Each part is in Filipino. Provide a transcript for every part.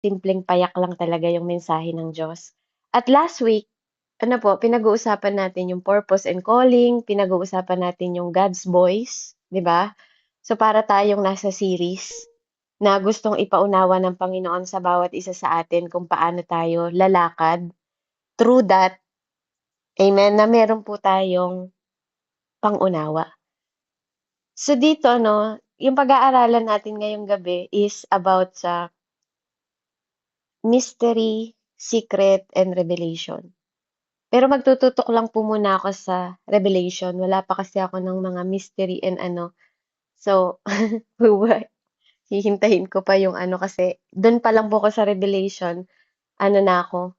simpleng payak lang talaga yung mensahe ng Diyos. At last week, ano po, pinag-uusapan natin yung purpose and calling, pinag-uusapan natin yung God's voice, 'di ba? So para tayong nasa series na gustong ipaunawa ng Panginoon sa bawat isa sa atin kung paano tayo lalakad through that, amen, na meron po tayong pangunawa. So dito, no, yung pag-aaralan natin ngayong gabi is about sa mystery, secret, and revelation. Pero magtututok lang po muna ako sa revelation. Wala pa kasi ako ng mga mystery and ano. So, hihintahin ko pa yung ano kasi doon pa lang po ako sa revelation. Ano na ako.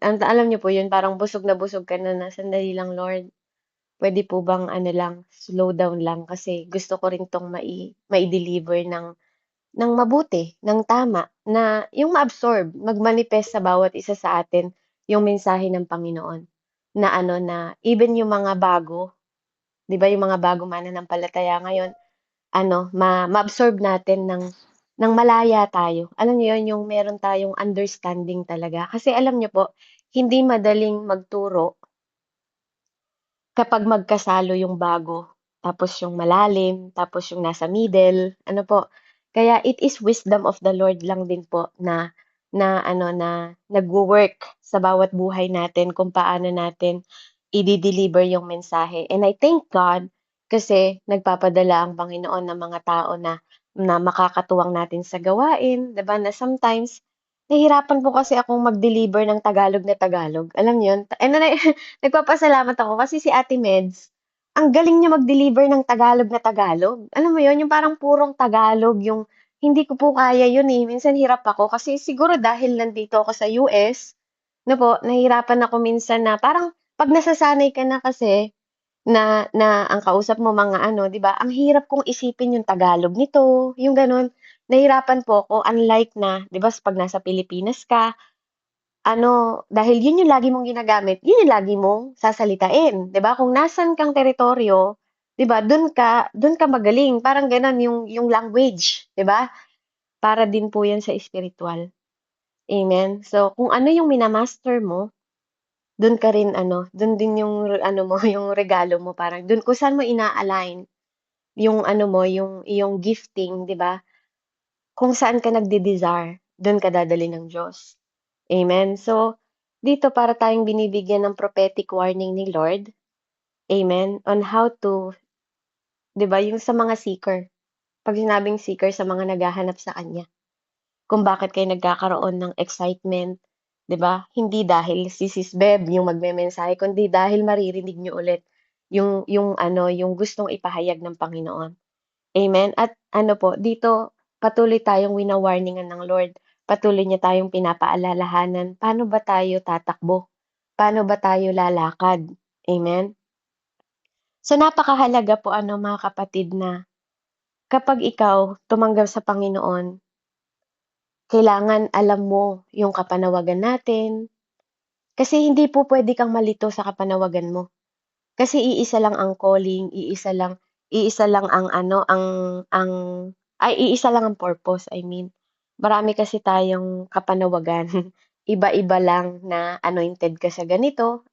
Alam niyo po yun, parang busog ka na sandali lang, Lord. Pwede po bang ano lang, slow down lang kasi gusto ko rin tong mai-deliver ng mabuti, ng tama, na yung ma-absorb, mag-manifest sa bawat isa sa atin yung mensahe ng Panginoon. Na ano na, even yung mga bago, 'di ba yung mga bago mananampalataya ngayon, ano, ma-absorb natin ng malaya tayo. Alam niyo yun, yung meron tayong understanding talaga. Kasi alam niyo po, hindi madaling magturo kapag magkasalo yung bago, tapos yung malalim, tapos yung nasa middle, ano po. Kaya it is wisdom of the Lord lang din po na nagwo-work sa bawat buhay natin kung paano natin i-deliver yung mensahe. And I thank God kasi nagpapadala ang Panginoon ng mga tao na makakatuwang natin sa gawain, 'di ba? Na sometimes nahihirapan po kasi akong mag-deliver ng Tagalog na Tagalog. Alam niyo 'yun? And then nagpapasalamat ako kasi si Ate Meds, ang galing niya mag-deliver ng Tagalog na Tagalog. Alam mo 'yun, yung parang purong Tagalog, yung hindi ko po kaya 'yun, eh. Minsan hirap ako kasi siguro dahil nandito ako sa US, na po, nahihirapan ako minsan na parang 'pag nasasanay ka na kasi na ang kausap mo mga ano, 'di ba, ang hirap kong isipin yung Tagalog nito, yung gano'n. Nahirapan po ako unlike na 'di ba 'pag nasa Pilipinas ka, ano, dahil yun yung lagi mong ginagamit, yun yung lagi mong sasalitain, 'di ba? Kung nasaan kang teritoryo, 'di ba, dun ka magaling, parang gano'n yung language, 'di ba? Para din po 'yan sa spiritual, amen. So, kung ano yung mina-master mo, dun ka rin ano, dun din yung ano mo, yung regalo mo, parang dun kung saan mo ina-align yung ano mo, yung iyong gifting, 'di ba? Kung saan ka nagde-desire, dun ka dadalhin ng Diyos. Amen. So, dito para tayong binibigyan ng prophetic warning ni Lord, amen, on how to, 'di ba, yung sa mga seeker. 'Pag sinabing seeker, sa mga naghahanap sa kanya. Kung bakit kayo nagkakaroon ng excitement, 'di ba? Hindi dahil si Sis Beb yung magmemensahe, kundi dahil maririnig niyo ulit yung ano, yung gustong ipahayag ng Panginoon. Amen. At ano po, dito patuloy tayong wina-warningan ng Lord. Patuloy niya tayong pinapaalalahanan, paano ba tayo tatakbo? Paano ba tayo lalakad? Amen. So napakahalaga po ano mga kapatid na kapag ikaw tumanggap sa Panginoon, kailangan alam mo yung kapanawagan natin. Kasi hindi po pwede kang malito sa kapanawagan mo. Kasi iisa lang ang calling, iisa lang ang ano, ang iisa lang ang purpose, I mean. Marami kasi tayong kapanawagan. Iba-iba lang na anointed ka sa ganito,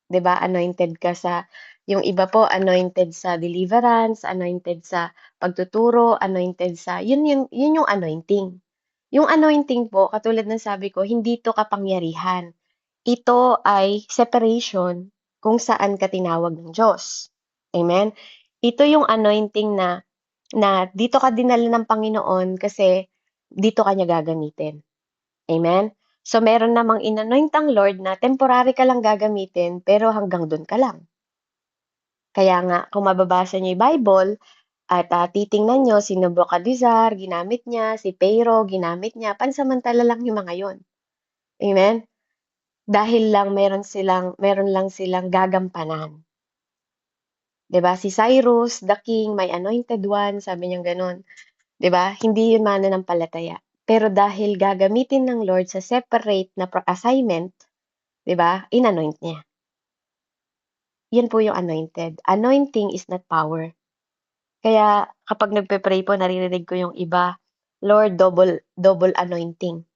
'di ba? Anointed ka sa yung iba po anointed sa deliverance, anointed sa pagtuturo, anointed sa yun yung anointing. Yung anointing po, katulad ng sabi ko, hindi 'to kapangyarihan. Ito ay separation kung saan ka tinawag ng Diyos. Amen? Ito yung anointing na dito ka dinala ng Panginoon kasi dito ka niya gagamitin. Amen? So meron namang in-anoint ang Lord na temporary ka lang gagamitin pero hanggang dun ka lang. Kaya nga kung mababasa niyo yung Bible at titingnan niyo si Nebuchadnezzar ginamit niya, si Pharaoh ginamit niya, pansamantala lang yung mga yun. Amen? Dahil lang meron lang silang gagampanan. 'Di ba? Si Cyrus, the king, my anointed one, sabi niya gano'n. 'Di ba? Hindi yun mananampalataya. Pero dahil gagamitin ng Lord sa separate na assignment, 'di ba? Inanoint niya. Yan po yung anointed. Anointing is not power. Kaya kapag nagpe-pray po, naririnig ko yung iba, Lord, double double anointing.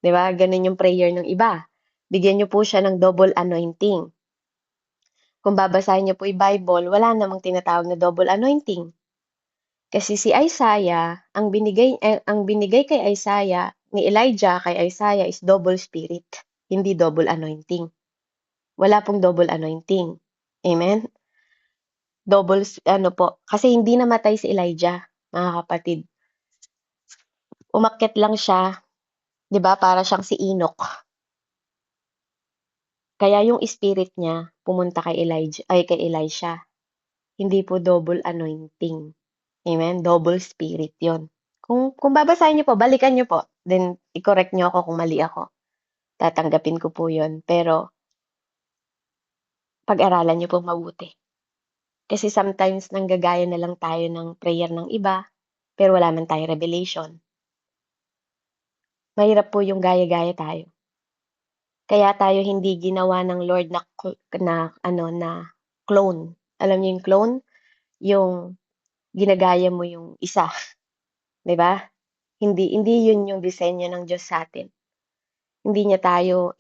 'Di ba? Ganun yung prayer ng iba. Bigyan niyo po siya ng double anointing. Kung babasahin niyo po yung Bible, wala namang tinatawag na double anointing. Kasi si Isaiah, ang binigay kay Isaiah, ni Elijah kay Isaiah is double spirit, hindi double anointing. Wala pong double anointing. Amen? Ano po, kasi hindi namatay si Elijah, mga kapatid. Umakyat lang siya, 'di ba? Para siyang si Enoch. Kaya yung spirit niya pumunta kay Elijah, ay kay Elisha. Hindi po double anointing. Amen? Double spirit 'yon. Kung babasahin niyo po, balikan niyo po, then i-correct niyo ako kung mali ako. Tatanggapin ko po 'yon. Pero pag-aralan niyo po mabuti. Kasi sometimes nanggagaya na lang tayo ng prayer ng iba, pero wala man tayong revelation. Mahirap po yung gaya-gaya tayo. Kaya tayo hindi ginawa ng Lord na clone. Alam niyo yung clone? Yung ginagaya mo yung isa, 'di ba? Hindi yun yung disenyo ng Diyos sa atin. Hindi niya tayo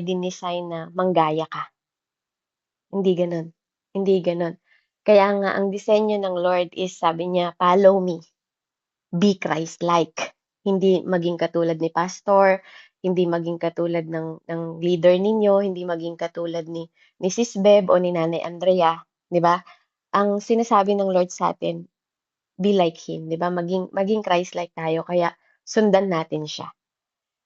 dinesign na manggaya ka. Hindi gano'n. Hindi gano'n. Kaya nga ang disenyo ng Lord is sabi niya, "Follow me, be Christ-like." Hindi maging katulad ni pastor, hindi maging katulad ng leader ninyo, hindi maging katulad ni Sis Beb o ni Nanay Andrea, 'di ba? Ang sinasabi ng Lord sa atin, be like Him, 'di ba? Maging Christ-like tayo kaya sundan natin siya.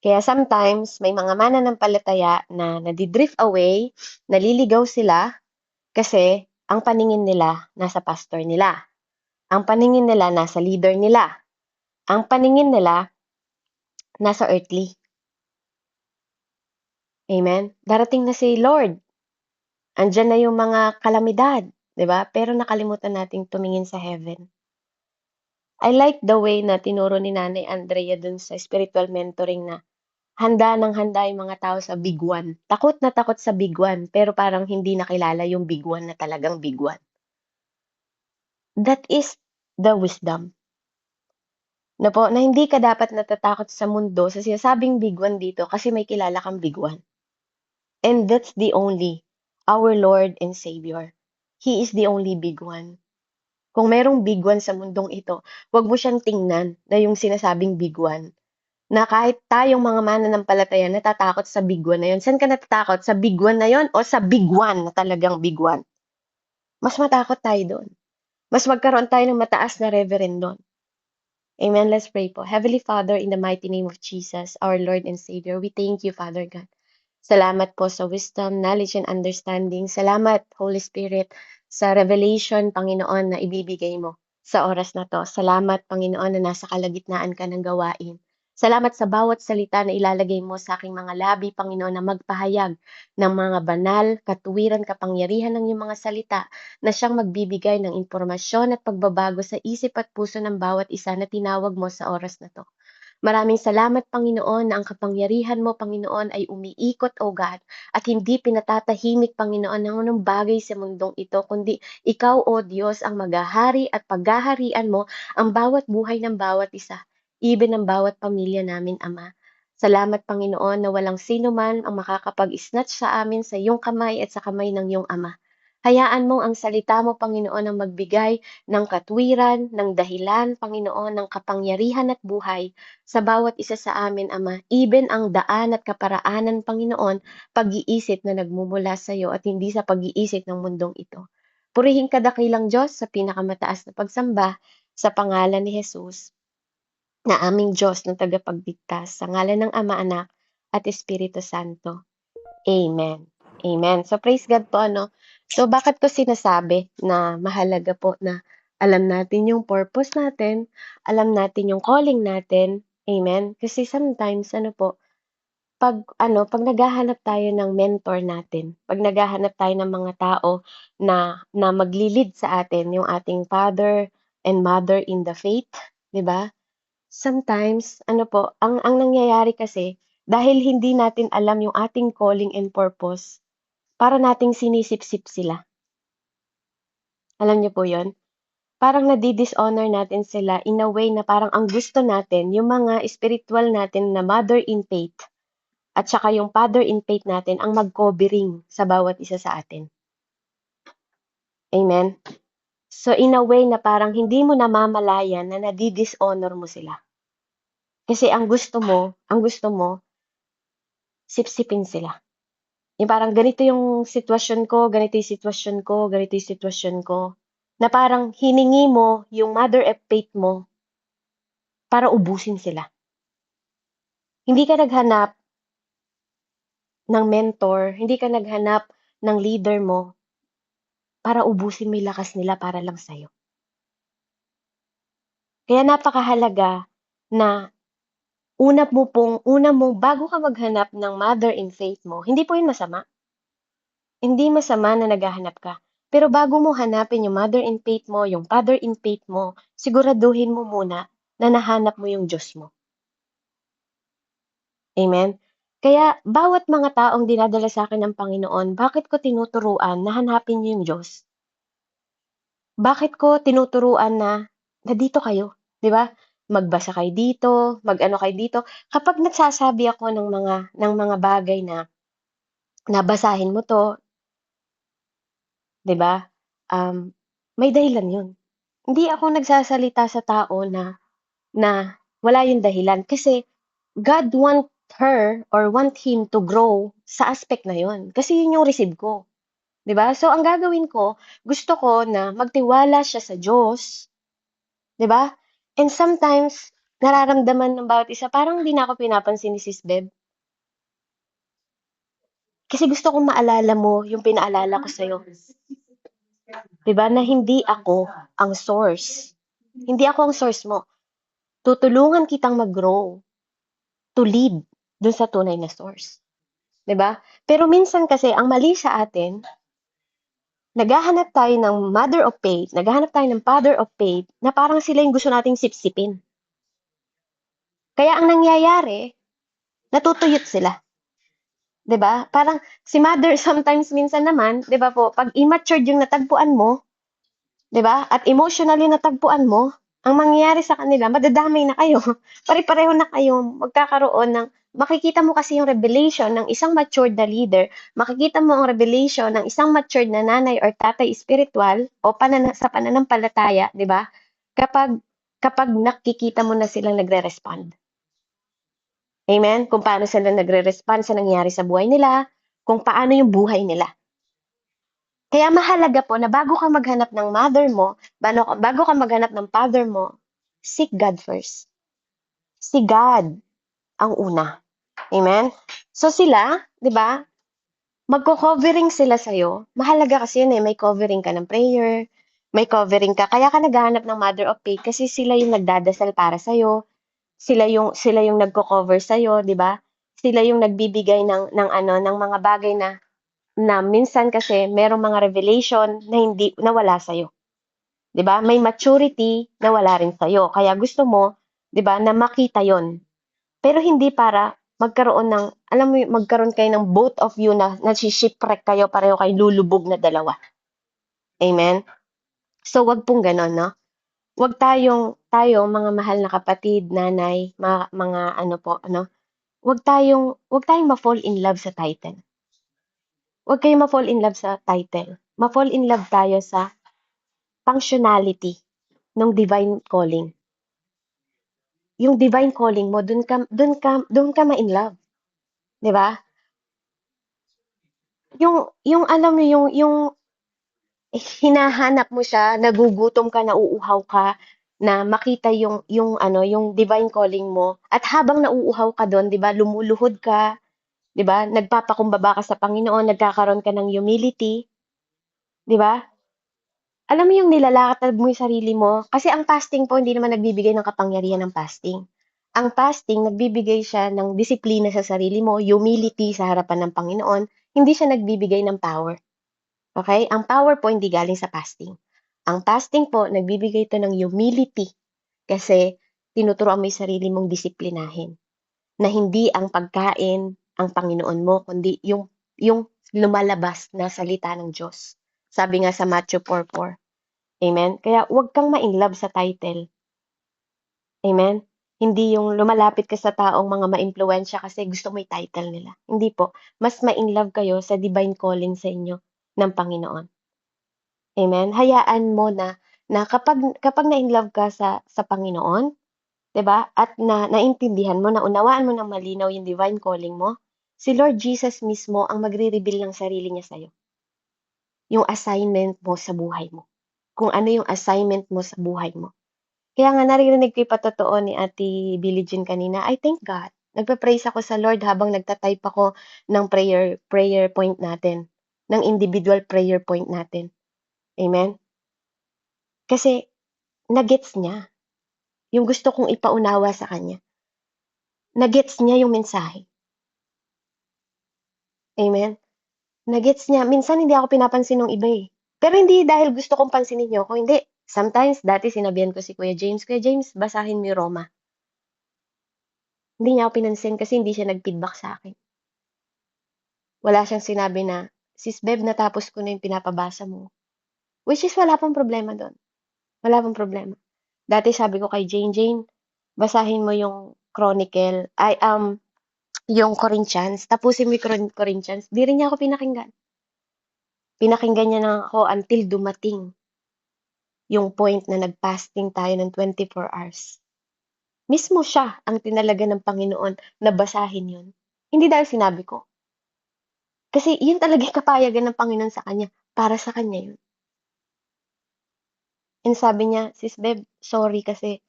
Kaya sometimes may mga mananampalataya na nadi-drift away, naliligaw sila kasi ang paningin nila nasa pastor nila. Ang paningin nila nasa leader nila. Ang paningin nila nasa earthly. Amen? Darating na si Lord. Andiyan na yung mga kalamidad, 'di ba? Pero nakalimutan nating tumingin sa heaven. I like the way na tinuro ni Nanay Andrea dun sa spiritual mentoring na handa ng handa yung mga tao sa big one. Takot na takot sa big one, pero parang hindi nakilala yung big one na talagang big one. That is the wisdom. Na po, na hindi ka dapat natatakot sa mundo sa sinasabing big one dito kasi may kilala kang big one. And that's the only, our Lord and Savior. He is the only big one. Kung merong big one sa mundong ito, wag mo siyang tingnan na yung sinasabing big one. Na kahit tayong mga mananampalataya natatakot sa big one na yun. Saan ka natatakot? Sa big one na yun o sa big one na talagang big one? Mas matakot tayo doon. Mas magkaroon tayo ng mataas na reverend doon. Amen. Let's pray po. Heavenly Father, in the mighty name of Jesus, our Lord and Savior, we thank you, Father God. Salamat po sa wisdom, knowledge, and understanding. Salamat, Holy Spirit, sa revelation, Panginoon, na ibibigay mo sa oras na to. Salamat, Panginoon, na nasa kalagitnaan ka ng gawain. Salamat sa bawat salita na ilalagay mo sa aking mga labi, Panginoon, na magpahayag ng mga banal, katuwiran, kapangyarihan ng iyong mga salita na siyang magbibigay ng impormasyon at pagbabago sa isip at puso ng bawat isa na tinawag mo sa oras na to. Maraming salamat, Panginoon, na ang kapangyarihan mo, Panginoon, ay umiikot, O God, at hindi pinatatahimik, Panginoon, ng anong bagay sa mundong ito, kundi ikaw, O Diyos, ang maghahari at paghaharian mo ang bawat buhay ng bawat isa, even ng bawat pamilya namin, Ama. Salamat, Panginoon, na walang sino man ang makakapag-snatch sa amin sa iyong kamay at sa kamay ng iyong Ama. Hayaan mo ang salita mo, Panginoon, ang magbigay ng katwiran, ng dahilan, Panginoon, ng kapangyarihan at buhay sa bawat isa sa amin, Ama, even ang daan at kaparaanan, Panginoon, pag-iisip na nagmumula sa iyo at hindi sa pag-iisip ng mundong ito. Purihin ka dakilang Diyos sa pinakamataas na pagsamba sa pangalan ni Jesus, na aming Diyos na tagapagligtas, sa ngalan ng Ama, Anak, at Espiritu Santo. Amen. Amen. So praise God po, ano. So bakit ko sinasabi na mahalaga po na alam natin yung purpose natin, alam natin yung calling natin. Amen. Kasi sometimes ano po, pag naghahanap tayo ng mentor natin, pag naghahanap tayo ng mga tao na magli-lead sa atin, yung ating father and mother in the faith, 'di ba? Sometimes ano po, ang nangyayari kasi dahil hindi natin alam yung ating calling and purpose, para nating sinisip-sip sila. Alam niyo po 'yun? parang nadi-dishonor natin sila in a way na parang ang gusto natin, yung mga spiritual natin na mother in faith at saka yung father in faith natin ang mag-covering sa bawat isa sa atin. Amen? So in a way na parang hindi mo namamalayan na nadi-dishonor mo sila. Kasi ang gusto mo, sipsipin sila. Yung parang ganito yung sitwasyon ko, ganito yung sitwasyon ko, ganito yung sitwasyon ko. Na parang hiningi mo yung mother of faith mo para ubusin sila. Hindi ka naghanap ng mentor, hindi ka naghanap ng leader mo para ubusin mo yung lakas nila para lang sa'yo. Kaya napakahalaga na una mo, bago ka maghanap ng mother in faith mo, hindi po yun masama. Hindi masama na naghahanap ka. Pero bago mo hanapin yung mother in faith mo, yung father in faith mo, siguraduhin mo muna na nahanap mo yung Diyos mo. Amen? Kaya bawat mga taong dinadala sa akin ng Panginoon, bakit ko tinuturuan na hanapin niyo yung Diyos? Bakit ko tinuturuan na dito kayo, 'di ba? Magbasa kayo dito, mag-ano kayo dito. Kapag nagsasabi ako ng mga bagay na nabasahin mo 'to, 'di ba? Um, may dahilan 'yun. Hindi ako nagsasalita sa tao na wala yung dahilan kasi God want her or want him to grow sa aspect na 'yun. Kasi 'yun yung receive ko, 'di ba? So ang gagawin ko, gusto ko na magtiwala siya sa Diyos. 'Di ba? And sometimes, nararamdaman ng bawat isa, parang hindi na ako pinapansin ni Sis Beb. Kasi gusto kong maalala mo yung pinaalala ko sa'yo. 'Di ba? Na hindi ako ang source. Hindi ako ang source mo. Tutulungan kitang mag-grow to lead dun sa tunay na source. 'Di ba? Pero minsan kasi, ang mali sa atin, naghahanap tayo ng mother of faith, naghahanap tayo ng father of faith, na parang sila yung gusto nating sipsipin. Kaya ang nangyayari, natutuyot sila. 'Di ba? Parang si mother sometimes minsan naman, 'di ba po, 'pag immature yung natagpuan mo, 'di ba? At emotionally natagpuan mo, ang mangyayari sa kanila, madadamay na kayo. Pare-pareho na kayo magkakaroon ng makikita mo kasi yung revelation ng isang matured na leader, makikita mo ang revelation ng isang matured na nanay or tatay spiritual o sa pananampalataya, 'di ba? Kapag kapag nakikita mo na silang nagre-respond. Amen? Kung paano sila nagre-respond sa nangyayari sa buhay nila, kung paano yung buhay nila. Kaya mahalaga po na bago ka maghanap ng mother mo, bago ka maghanap ng father mo, seek God first. Si God ang una. Amen? So sila, di ba, magko-covering sila sa'yo. Mahalaga kasi yun eh, may covering ka ng prayer, may covering ka. Kaya ka naghahanap ng mother of faith kasi sila yung nagdadasal para sa'yo, sila yung nagko-cover sa'yo, 'di ba? Sila yung nagbibigay ng mga bagay na minsan kasi merong mga revelation na hindi na wala sa 'di ba? May maturity na wala rin sa kaya gusto mo, 'di ba, na makita 'yon. Pero hindi para magkaroon ng alam mo magkaroon kayo ng both of you na nashi-shipwreck kayo, pareho kayo lulubog na dalawa. Amen? So, wag pong gano'n, 'no? Wag tayo mga mahal na kapatid, nanay, mga ano po, ano, wag tayong ma-fall in love sa title. Wag kayong ma-fall in love sa title. Ma-fall in love tayo sa functionality ng divine calling. Yung divine calling mo, dun ka ma-in love, 'di ba? Yung alam mo yung hinahanap mo siya, nagugutom ka, nauuhaw ka, na makita yung divine calling mo. At habang nauuhaw ka doon, 'di ba, lumuluhod ka, 'di ba? Nagpapakumbaba ka sa Panginoon, nagkakaroon ka ng humility, 'di ba? Alam mo yung nilalakad mo yung sarili mo, kasi ang fasting po hindi naman nagbibigay ng kapangyarihan ng fasting. Ang fasting nagbibigay siya ng disiplina sa sarili mo, humility sa harapan ng Panginoon, hindi siya nagbibigay ng power. Okay? Ang power po hindi galing sa fasting. Ang fasting po nagbibigay ito ng humility kasi tinuturuan mo yung sarili mong disiplinahin na hindi ang pagkain ang Panginoon mo, kundi yung lumalabas na salita ng Diyos. Sabi nga sa Matthew 4:4, Amen? Kaya huwag kang ma-inlove sa title. Amen? Hindi yung lumalapit ka sa taong mga maimpluwensya kasi gusto mo yung title nila. Hindi po. Mas ma-inlove kayo sa divine calling sa inyo ng Panginoon. Amen? Hayaan mo na kapag na-inlove ka sa Panginoon, 'di ba? At naintindihan mo, naunawaan mo ng malinaw yung divine calling mo, si Lord Jesus mismo ang magre-reveal ng sarili niya sa'yo. Yung assignment mo sa buhay mo. Kung ano yung assignment mo sa buhay mo. Kaya nga naririnig ko yung patotoo ni Ate Billie Jean kanina, I thank God. Nagpe-praise ako sa Lord habang nagta-type ako ng prayer point natin, ng individual prayer point natin. Amen? Kasi na-gets niya yung gusto kong ipaunawa sa kanya. Na-gets niya yung mensahe. Amen? Na-gets niya. Minsan hindi ako pinapansin ng iba eh. Pero hindi dahil gusto kong pansinin niyo ako, hindi. Sometimes, dati sinabihan ko si Kuya James, basahin mo yung Roma. Hindi niya ako pinansin kasi hindi siya nag-feedback sa akin. Wala siyang sinabi na, Sis Bev, natapos ko na yung pinapabasa mo. Which is wala pang problema doon. Wala pang problema. Dati sabi ko kay Jane, basahin mo yung yung Corinthians, tapusin mo yung Corinthians. Di rin niya ako pinakinggan. Pinakinggan niya na ako until dumating yung point na nag-fasting tayo ng 24 hours. Mismo siya ang tinalaga ng Panginoon na basahin yun. Hindi dahil sinabi ko. Kasi yun talaga yung kapayagan ng Panginoon sa kanya. Para sa kanya yun. And sabi niya, Sis Beb, sorry kasi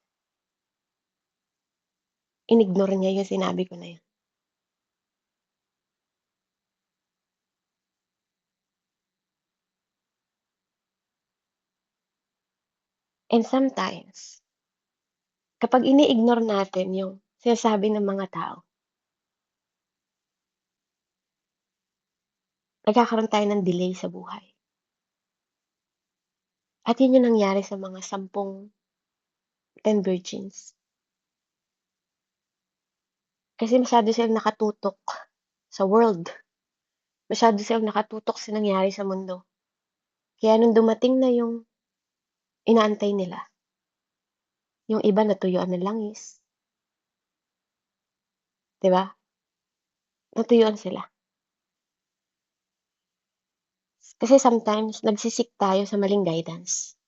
inignore niya yung sinabi ko na yun. And sometimes, kapag ini-ignore natin yung sinasabi ng mga tao, nagkakaroon tayo ng delay sa buhay. At yun yung nangyari sa mga 10 virgins. Kasi masyado silang nakatutok sa world. Masyado silang nakatutok sa nangyari sa mundo. Kaya nung dumating na yung inaantay nila, yung iba natuyuan ng langis. 'Di ba? Natuyuan sila. Kasi sometimes nagsisik tayo sa maling guidance.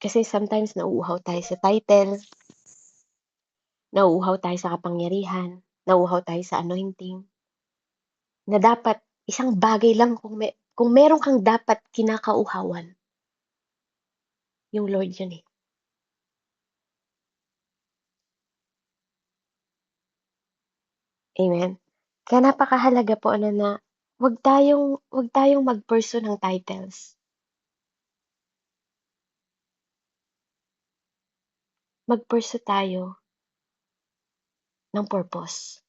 Kasi sometimes nauuhaw tayo sa title, nauuhaw tayo sa kapangyarihan, nauuhaw tayo sa anointing, na dapat isang bagay lang kung meron kang dapat kinakauhawan, yung Lord yun eh. Amen? Kaya napakahalaga po na wag tayong mag-pursue ng titles. Mag-pursue tayo ng purpose.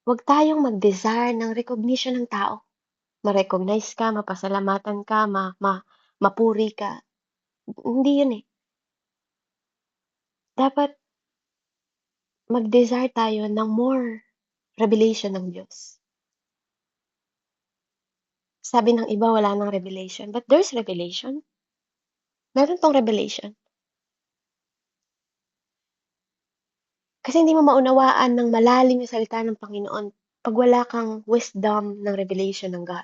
Wag tayong mag-desire ng recognition ng tao. Ma-recognize ka, mapasalamatan ka, mapuri ka. Hindi yun eh. Dapat mag-desire tayo ng more revelation ng Diyos. Sabi ng iba, wala ng revelation. But there's revelation. Meron tong revelation. Kasi hindi mo maunawaan ng malalim yung salita ng Panginoon pag wala kang wisdom ng revelation ng God.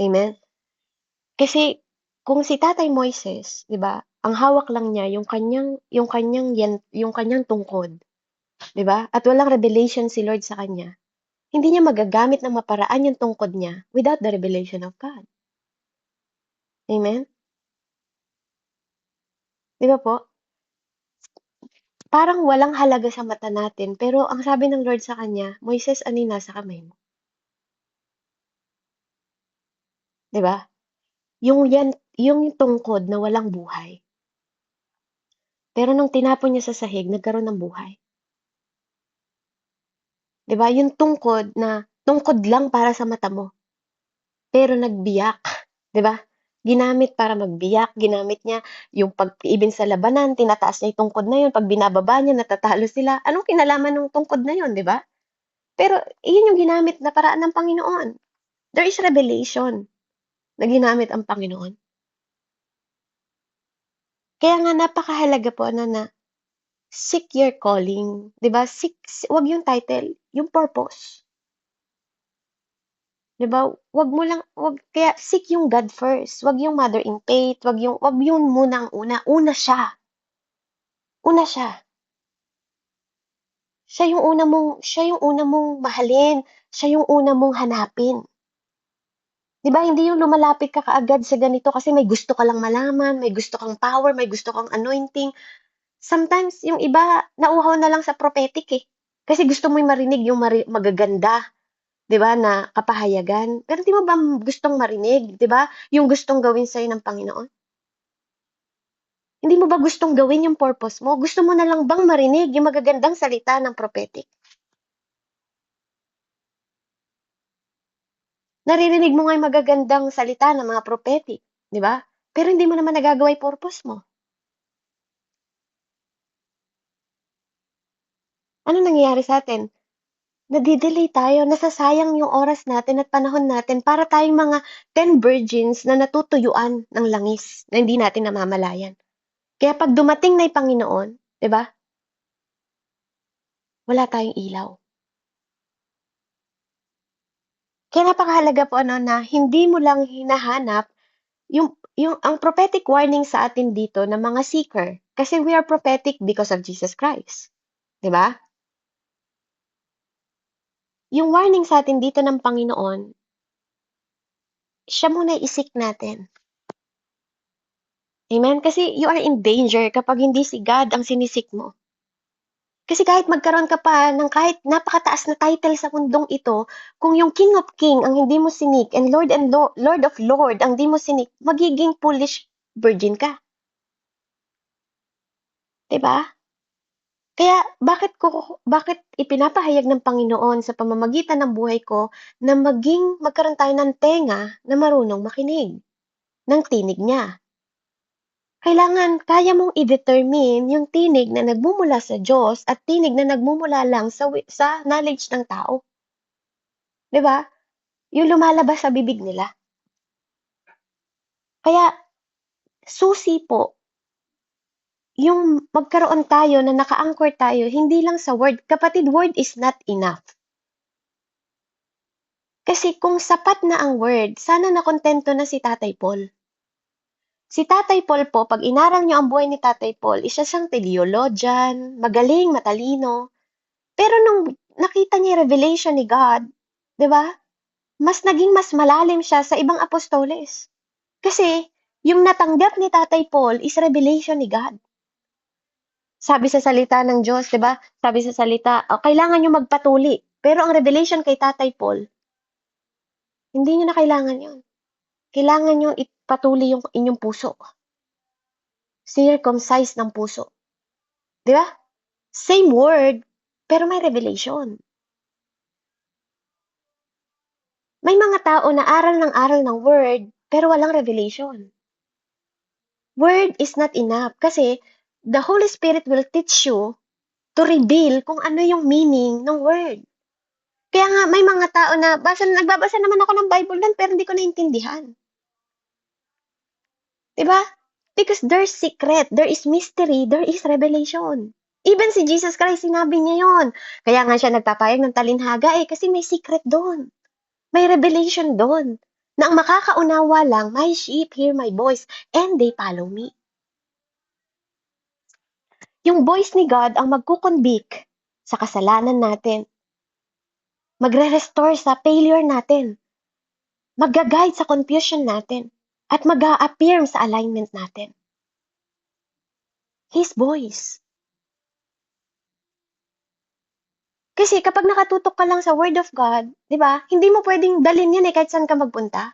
Amen? Kasi kung si Tatay Moises, 'di ba? Ang hawak lang niya yung kanyang tungkod, 'di ba? At walang revelation si Lord sa kanya. Hindi niya magagamit ng maparaan yung tungkod niya without the revelation of God. Amen? 'Di ba po? Parang walang halaga sa mata natin, pero ang sabi ng Lord sa kanya, Moises, ano yung nasa kamay mo? 'Di ba? Yung tungkod na walang buhay. Pero nung tinapon niya sa sahig, nagkaroon ng buhay. 'Di ba? Yung tungkod lang para sa mata mo, pero nagbiyak, 'di ba? Ginamit para magbiyak, ginamit niya yung pag-ibin sa labanan, tinataas niya yung tungkod na yun, pag binababa niya, natatalo sila. Anong kinalaman ng tungkod na yun, 'di ba? Pero iyon yung ginamit na paraan ng Panginoon. There is revelation na ginamit ang Panginoon. Kaya nga napakahalaga po na seek your calling, 'di ba? Wag yung title, yung purpose. 'Di ba? Wag kaya seek yung God first. Wag yung mother in faith, wag yung muna ang una. Una siya. Una siya. Siya yung una mong mahalin. Siya yung una mong hanapin. 'Di ba? Hindi yung lumalapit ka kaagad sa ganito kasi may gusto ka lang malaman, may gusto kang power, may gusto kang anointing. Sometimes yung iba nauuhaw na lang sa prophetic eh. Kasi gusto mo yung marinig yung magaganda, 'di ba, na kapahayagan. Pero 'di mo ba gustong marinig, 'di ba? Yung gustong gawin sa'yo ng Panginoon. Hindi mo ba gustong gawin yung purpose mo? Gusto mo na lang bang marinig yung magagandang salita ng prophetic? Naririnig mo nga yung magagandang salita ng mga prophetic, 'di ba? Pero hindi mo naman nagagawa yung purpose mo. Ano nangyayari sa atin? Nade-delay tayo, nasasayang yung oras natin at panahon natin para tayong mga 10 virgins na natutuyuan ng langis na hindi natin namamalayan. Kaya pag dumating na yung Panginoon, 'di ba? Wala tayong ilaw. Kaya napakahalaga po ano na hindi mo lang hinahanap yung ang prophetic warning sa atin dito na mga seeker kasi we are prophetic because of Jesus Christ. 'Di ba? Yung warning sa atin dito ng Panginoon, siya muna isik natin. Amen? Kasi you are in danger kapag hindi si God ang sinisik mo. Kasi kahit magkaroon ka pa ng kahit napakataas na title sa mundong ito, kung yung King of King ang hindi mo sinik and Lord of Lord ang hindi mo sinik, magiging foolish virgin ka. 'Di ba? Kaya bakit ipinapahayag ng Panginoon sa pamamagitan ng buhay ko na magkaroon tayo ng tenga na marunong makinig ng tinig niya. Kailangan kaya mong i-determine yung tinig na nagmumula sa Diyos at tinig na nagmumula lang sa knowledge ng tao. 'Di ba? Yung lumalabas sa bibig nila. Kaya susi po yung magkaroon tayo na naka-anchor tayo hindi lang sa word. Kapatid, word is not enough. Kasi kung sapat na ang word, sana nakontento na si Tatay Paul. Si Tatay Paul po, pag inaral niyo ang buhay ni Tatay Paul, isa siyang theologian, magaling, matalino. Pero nung nakita niya yung revelation ni God, 'di ba? Mas malalim siya sa ibang apostoles. Kasi yung natanggap ni Tatay Paul is revelation ni God. Sabi sa salita ng Diyos, 'di ba? Sabi sa salita, kailangan niyo magpatuli. Pero ang revelation kay Tatay Paul, hindi niyo na kailangan 'yon. Kailangan niyong ipatuli yung inyong puso. Circumcise ng puso. 'Di ba? Same word, pero may revelation. May mga tao na aral ng word, pero walang revelation. Word is not enough kasi the Holy Spirit will teach you to reveal kung ano yung meaning ng word. Kaya nga may mga tao na nagbabasa naman ako ng Bible lang pero hindi ko naintindihan. 'Di ba? Because there's secret, there is mystery, there is revelation. Even si Jesus Christ, sinabi niya yon. Kaya nga siya nagpapayag ng talinhaga kasi may secret doon. May revelation doon. Na ang makakaunawa lang, my sheep hear my voice and they follow me. Yung voice ni God ang magkukonvict sa kasalanan natin. Magre-restore sa failure natin. Mag-guide sa confusion natin. At mag-a-appear sa alignment natin. His voice. Kasi kapag nakatutok ka lang sa Word of God, di ba, hindi mo pwedeng dalhin yan kahit saan ka magpunta.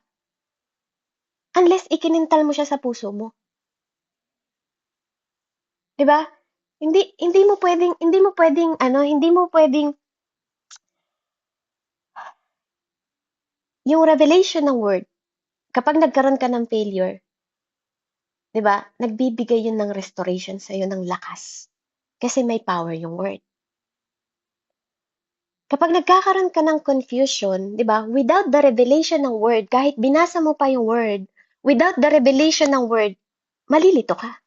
Unless ikinintal mo siya sa puso mo. Di ba? Hindi mo pwedeng yung revelation ng word, kapag nagkaroon ka ng failure, di ba, nagbibigay yun ng restoration sa'yo ng lakas. Kasi may power yung word. Kapag nagkakaroon ka ng confusion, 'di ba, without the revelation ng word, kahit binasa mo pa yung word, without the revelation ng word, malilito ka.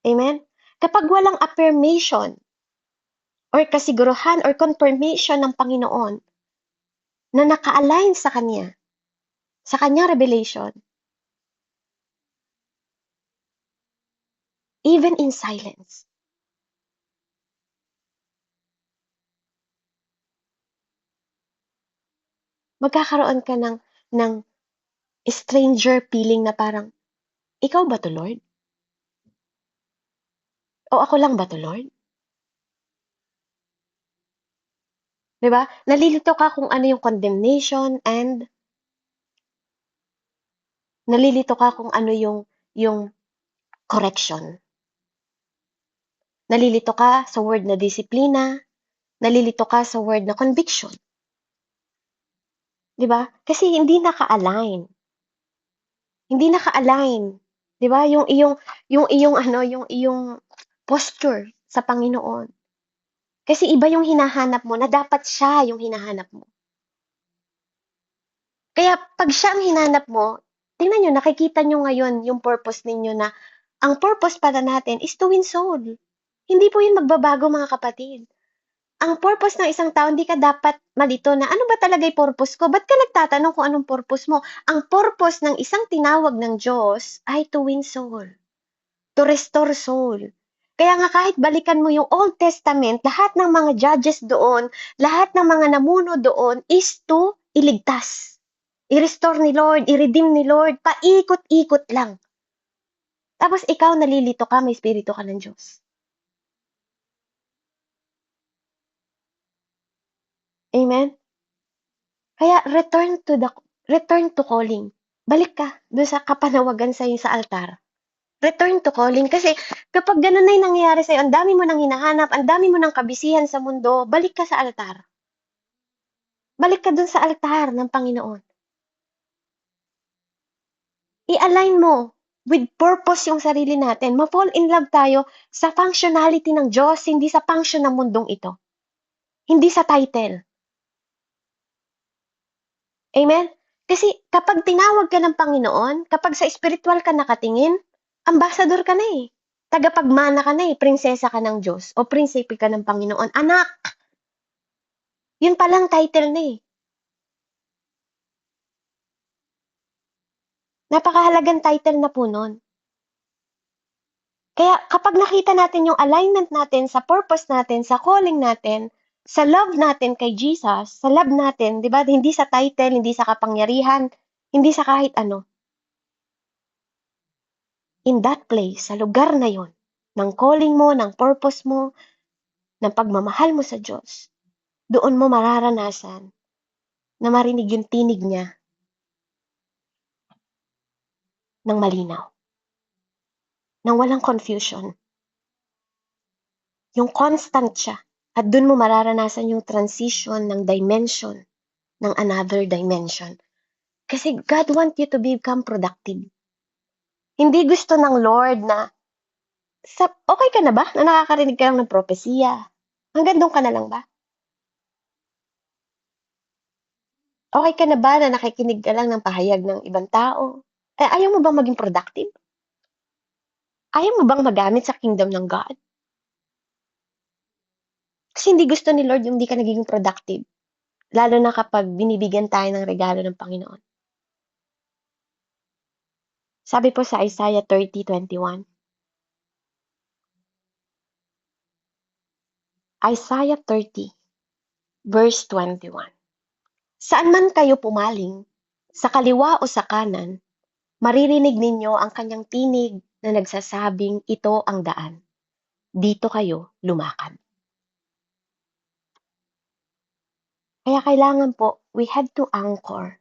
Amen? Kapag walang affirmation or kasiguruhan or confirmation ng Panginoon na naka-align sa kanyang revelation, even in silence, magkakaroon ka ng stranger feeling na parang, ikaw ba to, Lord? O ako lang ba to, Lord? 'Di ba? Nalilito ka kung ano yung condemnation and nalilito ka kung ano yung correction. Nalilito ka sa word na disiplina, nalilito ka sa word na conviction, 'di ba? Kasi hindi naka-align, 'di ba? Yung iyong posture sa Panginoon. Kasi iba yung hinahanap mo na dapat siya yung hinahanap mo. Kaya pag siya ang hinanap mo, tingnan niyo, nakikita niyo ngayon yung purpose ninyo na ang purpose para natin is to win soul. Hindi po yun magbabago, mga kapatid. Ang purpose ng isang tao, hindi ka dapat malito na ano ba talaga yung purpose ko? Ba't ka nagtatanong kung anong purpose mo? Ang purpose ng isang tinawag ng Diyos ay to win soul, to restore soul. Kaya nga kahit balikan mo yung Old Testament, lahat ng mga judges doon, lahat ng mga namuno doon is to iligtas. I-restore ni Lord, i-redeem ni Lord, paikot-ikot lang. Tapos ikaw nalilito ka, may espiritu ka ng Diyos. Amen? Kaya return to calling. Balik ka doon sa kapanawagan sa'yo sa altar. Return to calling. Kasi kapag ganun na yung nangyayari sa'yo, ang dami mo nang hinahanap, ang dami mo nang kabisihan sa mundo, balik ka sa altar. Balik ka doon sa altar ng Panginoon. I-align mo with purpose yung sarili natin. Ma-fall in love tayo sa functionality ng Diyos, hindi sa function ng mundong ito. Hindi sa title. Amen? Kasi kapag tinawag ka ng Panginoon, kapag sa spiritual ka nakatingin, ambassador ka na eh. Tagapagmana ka na eh, prinsesa ka ng Diyos o prinsipe ka ng Panginoon. Anak, yun palang title na eh. Napakahalagang title na po nun. Kaya kapag nakita natin yung alignment natin sa purpose natin, sa calling natin, sa love natin kay Jesus, sa love natin, di ba? Hindi sa title, hindi sa kapangyarihan, hindi sa kahit ano. In that place, sa lugar na yon, ng calling mo, ng purpose mo, ng pagmamahal mo sa Diyos, doon mo mararanasan na marinig yung tinig niya ng malinaw, ng walang confusion. Yung constant siya. At doon mo mararanasan yung transition ng dimension, ng another dimension. Kasi God want you to become productive. Hindi gusto ng Lord na, okay ka na ba? Na nakakarinig ka lang ng propesiya? Hanggang doon ka na lang ba? Okay ka na ba na nakikinig ka lang ng pahayag ng ibang tao? Ayaw mo bang maging productive? Ayaw mo bang magamit sa kingdom ng God? Kasi hindi gusto ni Lord yung hindi ka nagiging productive. Lalo na kapag binibigyan tayo ng regalo ng Panginoon. Sabi po sa Isaiah 30:21. Isaiah 30, verse 21. Saan man kayo pumaling, sa kaliwa o sa kanan, maririnig ninyo ang kanyang tinig na nagsasabing ito ang daan. Dito kayo lumakad. Kaya kailangan po, we have to anchor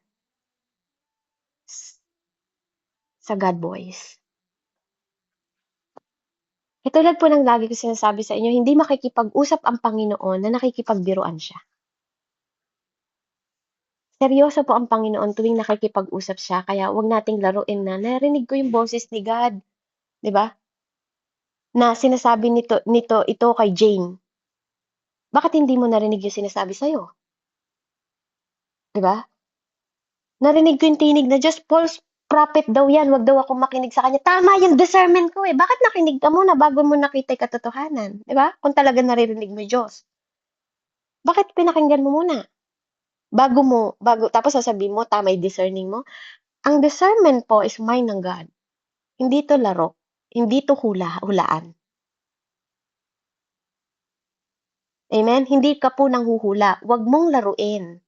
sa God voice. Katulad po ng lagi ko sinasabi sa inyo, hindi makikipag-usap ang Panginoon na nakikipagbiruan siya. Seryoso po ang Panginoon tuwing nakikipag-usap siya, kaya wag nating laruin na narinig ko yung boses ni God, 'di ba? na sinasabi ito kay Jane, bakit hindi mo narinig yung sinasabi sa'yo? 'Di ba? Narinig ko yung tinig na Diyos, false prophet daw yan, wag daw akong makinig sa kanya. Tama yung discernment ko eh. Bakit nakinig ka muna bago mo nakita yung katotohanan? 'Di ba? Kung talaga naririnig mo yung Diyos. Bakit pinakinggan mo muna? Tapos sasabihin mo, tama yung discerning mo. Ang discernment po is mine ng God. Hindi to laro. Hindi to hulaan. Amen? Hindi ka po nanghuhula. Huwag mong laruin.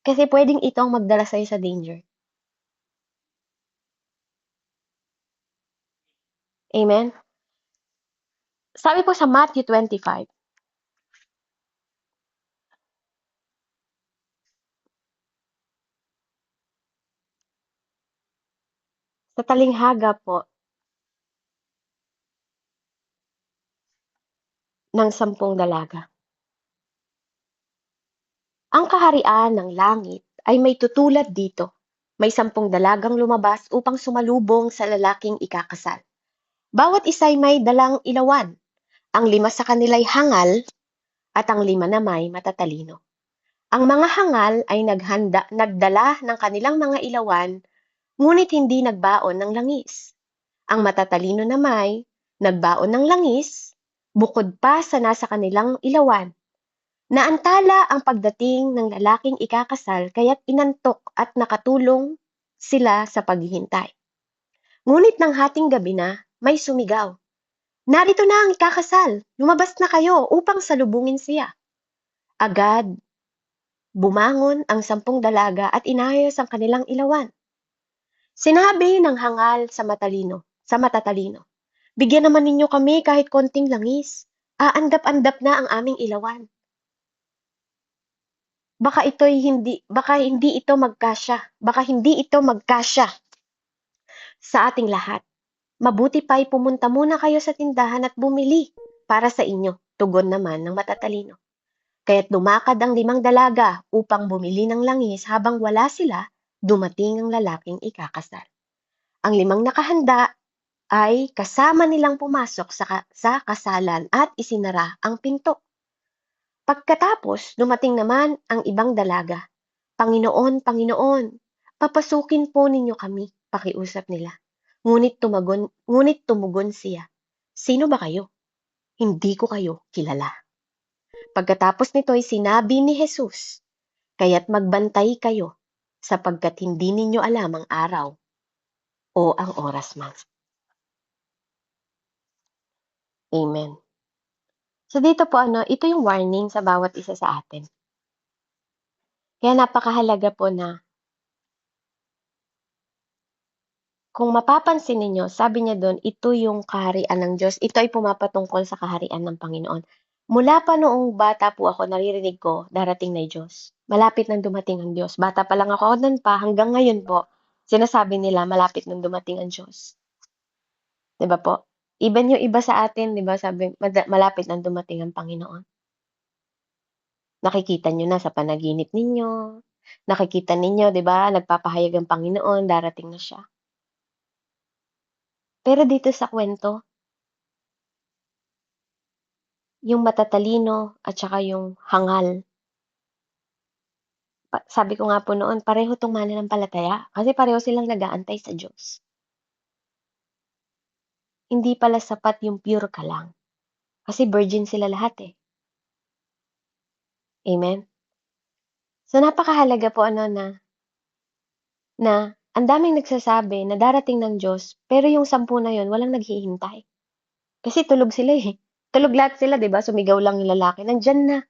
Kasi pwedeng ito ang magdala sa'yo sa danger. Amen? Sabi po sa Matthew 25, sa talinghaga po ng 10 dalaga. Ang kaharian ng langit ay may tutulad dito. May 10 dalagang lumabas upang sumalubong sa lalaking ikakasal. Bawat isa'y may dalang ilawan. Ang 5 sa kanila'y hangal at ang 5 na may matatalino. Ang mga hangal ay nagdala ng kanilang mga ilawan, ngunit hindi nagbaon ng langis. Ang matatalino na may nagbaon ng langis, bukod pa sa nasa kanilang ilawan. Naantala ang pagdating ng lalaking ikakasal kaya't inantok at nakatulong sila sa paghihintay. Ngunit nang hating gabi na, may sumigaw. Narito na ang ikakasal, lumabas na kayo upang salubungin siya. Agad, bumangon ang 10 dalaga at inayos ang kanilang ilawan. Sinabi ng hangal sa matatalino, bigyan naman ninyo kami kahit konting langis. Aandap-andap na ang aming ilawan. Baka hindi ito magkasya sa ating lahat. Mabuti pa'y pumunta muna kayo sa tindahan at bumili para sa inyo, tugon naman ng matatalino. Kaya't lumakad ang 5 dalaga upang bumili ng langis habang wala sila, dumating ang lalaking ikakasal. Ang 5 nakahanda ay kasama nilang pumasok sa kasalan at isinara ang pinto. Pagkatapos, dumating naman ang ibang dalaga. Panginoon, Panginoon, papasukin po ninyo kami, pakiusap nila. Ngunit tumugon siya, sino ba kayo? Hindi ko kayo kilala. Pagkatapos nito ay sinabi ni Jesus, kaya't magbantay kayo, sapagkat hindi ninyo alam ang araw o ang oras man. Amen. So dito po ito yung warning sa bawat isa sa atin. Kaya napakahalaga po na kung mapapansin ninyo, sabi niya doon, ito yung kaharian ng Diyos. Ito ay pumapatungkol sa kaharian ng Panginoon. Mula pa noong bata po ako, naririnig ko, darating na Diyos. Malapit nang dumating ang Diyos. Bata pa lang ako noon pa, hanggang ngayon po, sinasabi nila, malapit nang dumating ang Diyos. 'Di ba po? Even yung iba sa atin, 'di ba, sabi, malapit nang dumating ang Panginoon. Nakikita nyo na sa panaginip ninyo. Nakikita ninyo, 'di ba, nagpapahayag ang Panginoon, darating na siya. Pero dito sa kwento, yung matatalino at saka yung hangal. Sabi ko nga po noon, pareho tong mananampalataya kasi pareho silang nag-aantay sa Diyos. Hindi pala sapat yung pure ka lang. Kasi virgin sila lahat eh. Amen? So napakahalaga po na ang daming nagsasabi na darating ng Diyos, pero yung 10 na yon walang naghihintay. Kasi tulog sila eh. Tulog lahat sila, 'di ba? Sumigaw lang yung lalaki, nandiyan na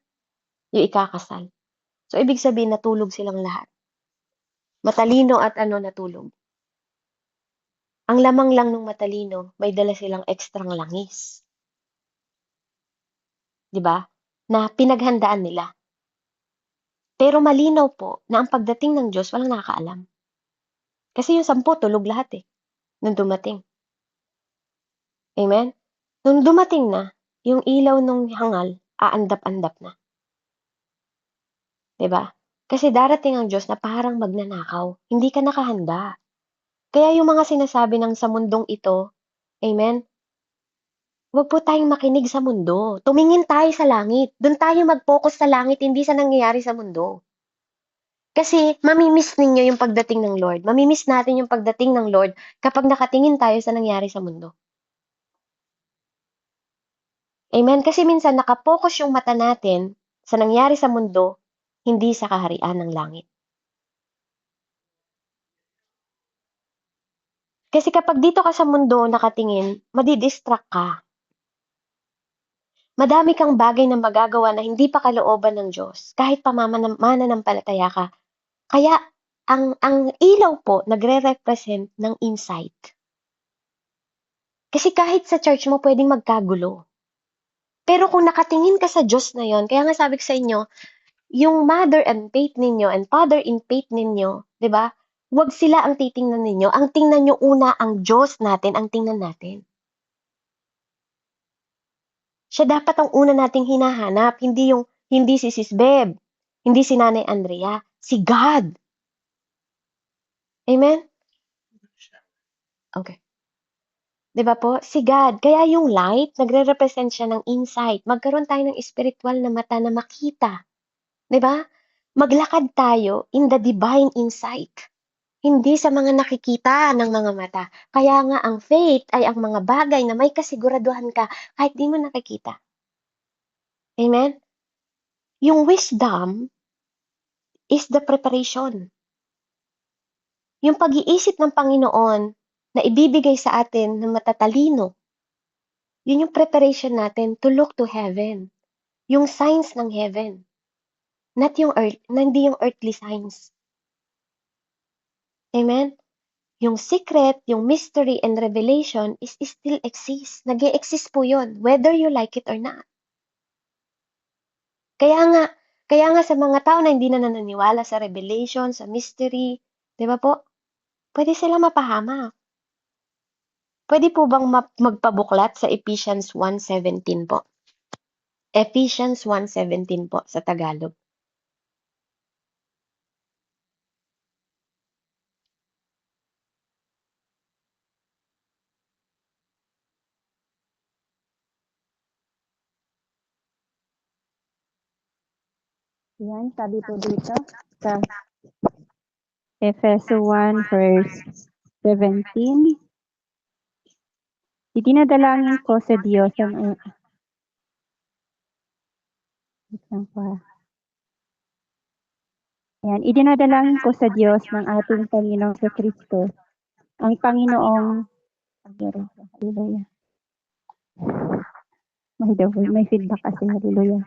yung ikakasal. So ibig sabihin natulog silang lahat. Matalino at natulog. Ang lamang lang ng matalino, may dala silang ekstrang langis. 'Di ba? Na pinaghandaan nila. Pero malinaw po na ang pagdating ng Diyos walang nakakaalam. Kasi yung 10 tulog lahat eh, nung dumating. Amen? Nung dumating na, yung ilaw nung hangal, aandap-andap na. 'Di ba? Kasi darating ang Diyos na parang magnanakaw. Hindi ka nakahanda. Kaya yung mga sinasabi ng sa mundong ito, Amen? Huwag po tayong makinig sa mundo. Tumingin tayo sa langit. Doon tayo mag-focus sa langit, hindi sa nangyayari sa mundo. Kasi mamimiss ninyo yung pagdating ng Lord. Mamimiss natin yung pagdating ng Lord kapag nakatingin tayo sa nangyari sa mundo. Amen? Kasi minsan nakapokus yung mata natin sa nangyari sa mundo, hindi sa kaharian ng langit. Kasi kapag dito ka sa mundo nakatingin, madidistract ka. Madami kang bagay na magagawa na hindi pa kalooban ng Diyos, kahit mananampalataya ka. Kaya, ang ilaw po, nagre-represent ng insight. Kasi kahit sa church mo, pwedeng magkagulo. Pero kung nakatingin ka sa Diyos na yon, kaya nga sabi ko sa inyo, yung mother and faith ninyo and father in faith ninyo, di ba? Huwag sila ang titingnan ninyo. Ang tingnan nyo una, ang Diyos natin, ang tingnan natin. Siya dapat ang una nating hinahanap, hindi si Sis Beb, hindi si Nanay Andrea, si God. Amen? Okay. 'Di ba po? Si God. Kaya yung light, nagre-represent siya ng insight. Magkaroon tayo ng spiritual na mata na makita. 'Di ba? Maglakad tayo in the divine insight. Hindi sa mga nakikita ng mga mata. Kaya nga ang faith ay ang mga bagay na may kasiguraduhan ka kahit di mo nakikita. Amen? Yung wisdom is the preparation. Yung pag-iisip ng Panginoon na ibibigay sa atin na matatalino, yun yung preparation natin to look to heaven. Yung signs ng heaven. Not yung hindi yung earthly signs. Amen? Yung secret, yung mystery and revelation is still exist. Nag-e-exist po yun, whether you like it or not. Kaya nga, kaya nga sa mga tao na hindi na naniniwala sa revelation, sa mystery, di ba po? Pwede sila mapahamak. Pwede po bang magpabuklat sa Ephesians 1:17 po? Ephesians 1:17 po sa Tagalog. Yan, sabi po dito sa Efeso 1 verse 17. Itinadalangin ko sa Diyos ang Yan, idinadalangin ko sa Diyos ng ating Panginoong Kristo, ang Panginoong Hallelujah. May feedback kasi, hallelujah.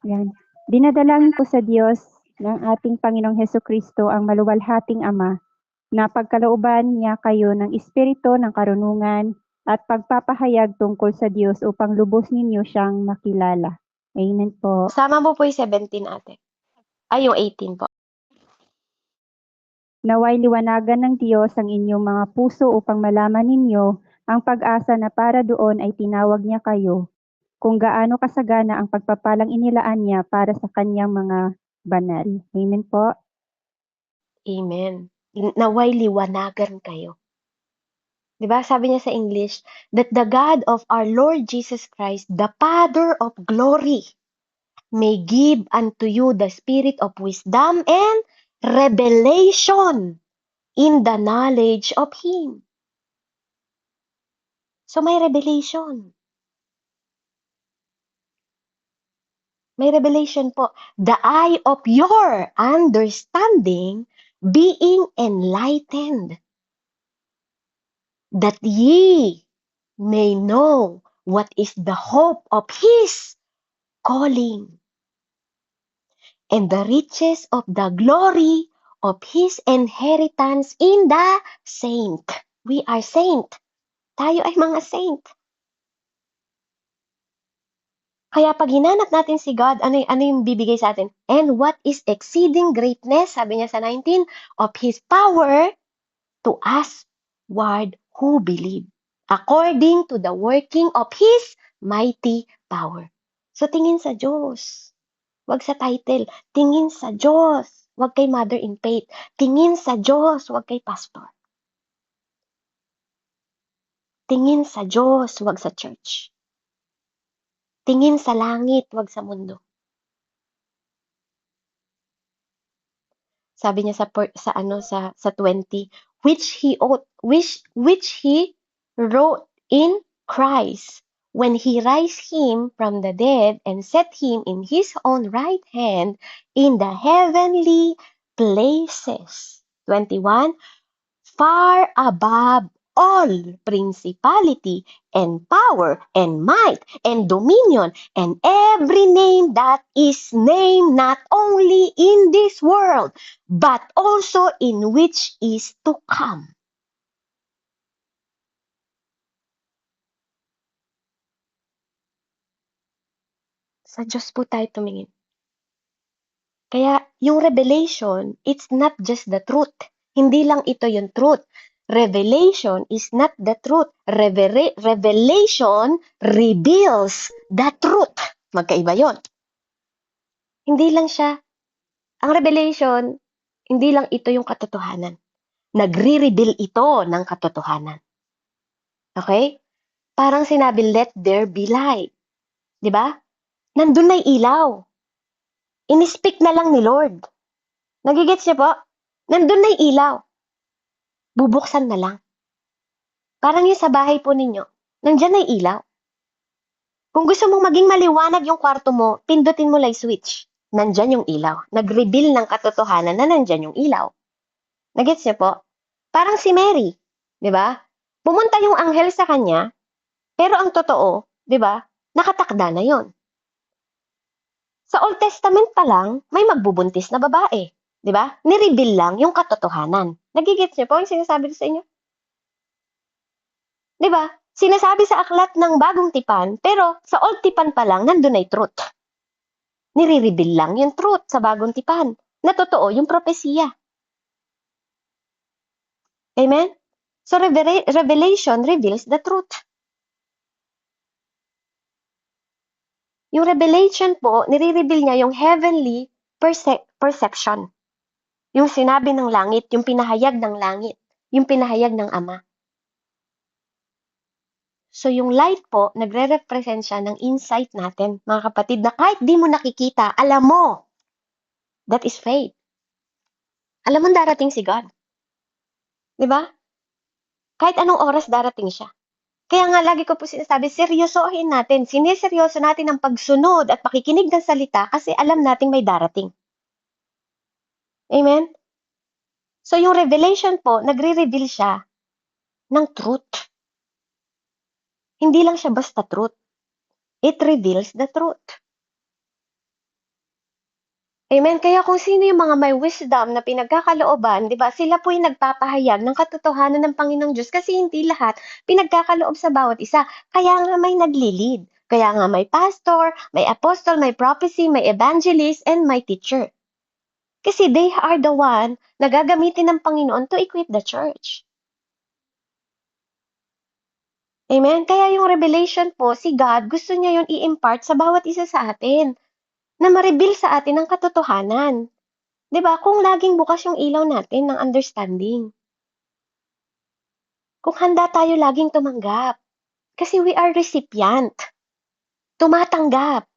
Yan. Dinadalangin ko sa Diyos ng ating Panginoong Hesukristo, ang maluwalhating Ama, na pagkalooban niya kayo ng espiritu ng karunungan at pagpapahayag tungkol sa Diyos upang lubos ninyo siyang makilala. Amen po. Sama mo po yung 17 ate. Ay, yung 18 po. Naway liwanagan ng Diyos ang inyong mga puso upang malaman ninyo ang pag-asa na para doon ay tinawag niya kayo, kung gaano kasagana ang pagpapalang inilaan niya para sa kanyang mga banal. Amen po. Amen. Naway liwanagan kayo. 'Di ba? Sabi niya sa English, that the God of our Lord Jesus Christ, the Father of glory, may give unto you the spirit of wisdom and revelation in the knowledge of Him. So may revelation. May revelation po. The eye of your understanding being enlightened, that ye may know what is the hope of His calling, and the riches of the glory of His inheritance in the saint. We are saint. Tayo ay mga saint. Kaya pag hinanap natin si God, ano yung bibigay sa atin? And what is exceeding greatness, sabi niya sa 19, of His power to us ward who believe, according to the working of His mighty power. So tingin sa Diyos. Wag sa title. Tingin sa Diyos. Wag kay mother in faith. Tingin sa Diyos. Wag kay pastor. Tingin sa Diyos, wag sa church. Tingin sa langit, wag sa mundo. Sabi niya sa 20, which he wrote in Christ when he raised him from the dead and set him in his own right hand in the heavenly places. 21, far above all principality and power and might and dominion and every name that is named not only in this world but also in which is to come. Sa Diyos po tayo tumingin. Kaya yung revelation, it's not just the truth. Hindi lang ito yung truth. Revelation is not the truth. Revelation reveals the truth. Magkaiba yon. Hindi lang siya, ang revelation, hindi lang ito yung katotohanan. Nagre-reveal ito ng katotohanan. Okay? Parang sinabi, let there be light. Di ba? Nandun na ilaw. Inispeak na lang ni Lord. Nagigets niyo po? Nandun na ilaw. Bubuksan na lang. Parang yung sa bahay po ninyo, nandyan na ilaw. Kung gusto mong maging maliwanag yung kwarto mo, pindutin mo light switch. Nandyan yung ilaw. Nag-reveal ng katotohanan na nandyan yung ilaw. Nagets niyo po? Parang si Mary, di ba? Pumunta yung anghel sa kanya, pero ang totoo, di ba, nakatakda na yon. Sa Old Testament pa lang, may magbubuntis na babae. Di ba? Ni-reveal lang yung katotohanan. Nagigets niyo po yung sinasabi ko sa inyo? Di ba? Sinasabi sa aklat ng bagong tipan, pero sa old tipan pa lang, nandun ay truth. Nire-reveal lang yung truth sa bagong tipan. Na totoo yung propesiya. Amen? So, revelation reveals the truth. Yung revelation po, nire-reveal niya yung heavenly perception. Yung sinabi ng langit, yung pinahayag ng langit, yung pinahayag ng Ama. So, yung light po, nagre-represent siya ng insight natin, mga kapatid, na kahit di mo nakikita, alam mo, that is faith. Alam mo darating si God. Di ba? Kahit anong oras darating siya. Kaya nga lagi ko po sinasabi, seryosohin natin. Siniseryoso natin ang pagsunod at pakikinig ng salita kasi alam nating may darating. Amen? So yung revelation po, nagre-reveal siya ng truth. Hindi lang siya basta truth. It reveals the truth. Amen? Kaya kung sino yung mga may wisdom na pinagkakalooban, di ba, sila po yung nagpapahayag ng katotohanan ng Panginoong Diyos kasi hindi lahat pinagkakaloob sa bawat isa. Kaya nga may nagli-lead. Kaya nga may pastor, may apostle, may prophecy, may evangelist, and may teacher. Kasi they are the one na gagamitin ng Panginoon to equip the church. Amen? Kaya yung revelation po, si God, gusto niya yun i-impart sa bawat isa sa atin na ma-reveal sa atin ang katotohanan. 'Di ba? Kung laging bukas yung ilaw natin ng understanding. Kung handa tayo laging tumanggap. Kasi we are recipient. Tumatanggap.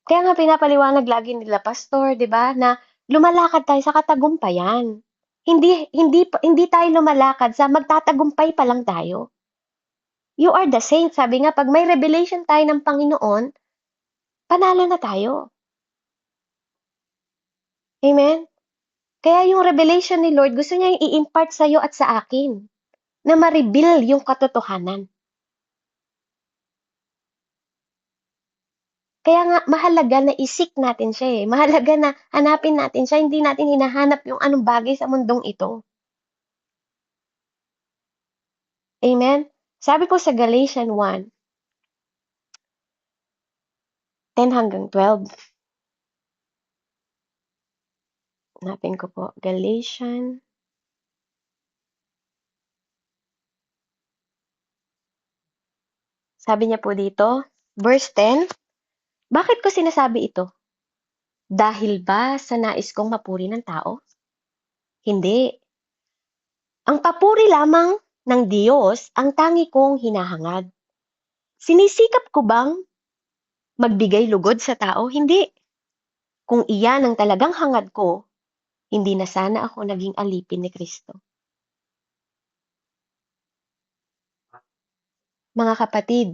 Kaya nga pinapaliwanag lagi nila pastor, 'di ba, na lumalakad tayo sa katagumpayan. Hindi tayo lumalakad sa magtatagumpay pa lang tayo. You are the saint. Sabi nga, pag may revelation tayo ng Panginoon, panalo na tayo. Amen? Kaya yung revelation ni Lord, gusto niya i-impart sa'yo at sa akin. Na ma-reveal yung katotohanan. Kaya nga mahalaga na isik natin siya eh. Mahalaga na hanapin natin siya. Hindi natin hinahanap yung anong bagay sa mundong ito. Amen? Sabi po sa Galatians 1, 10 hanggang 12. Hanapin ko po. Galatians. Sabi niya po dito, verse 10, bakit ko sinasabi ito? Dahil ba sa nais kong mapuri ng tao? Hindi. Ang papuri lamang ng Diyos ang tangi kong hinahangad. Sinisikap ko bang magbigay lugod sa tao? Hindi. Kung iyan ang talagang hangad ko, hindi na sana ako naging alipin ni Kristo. Mga kapatid,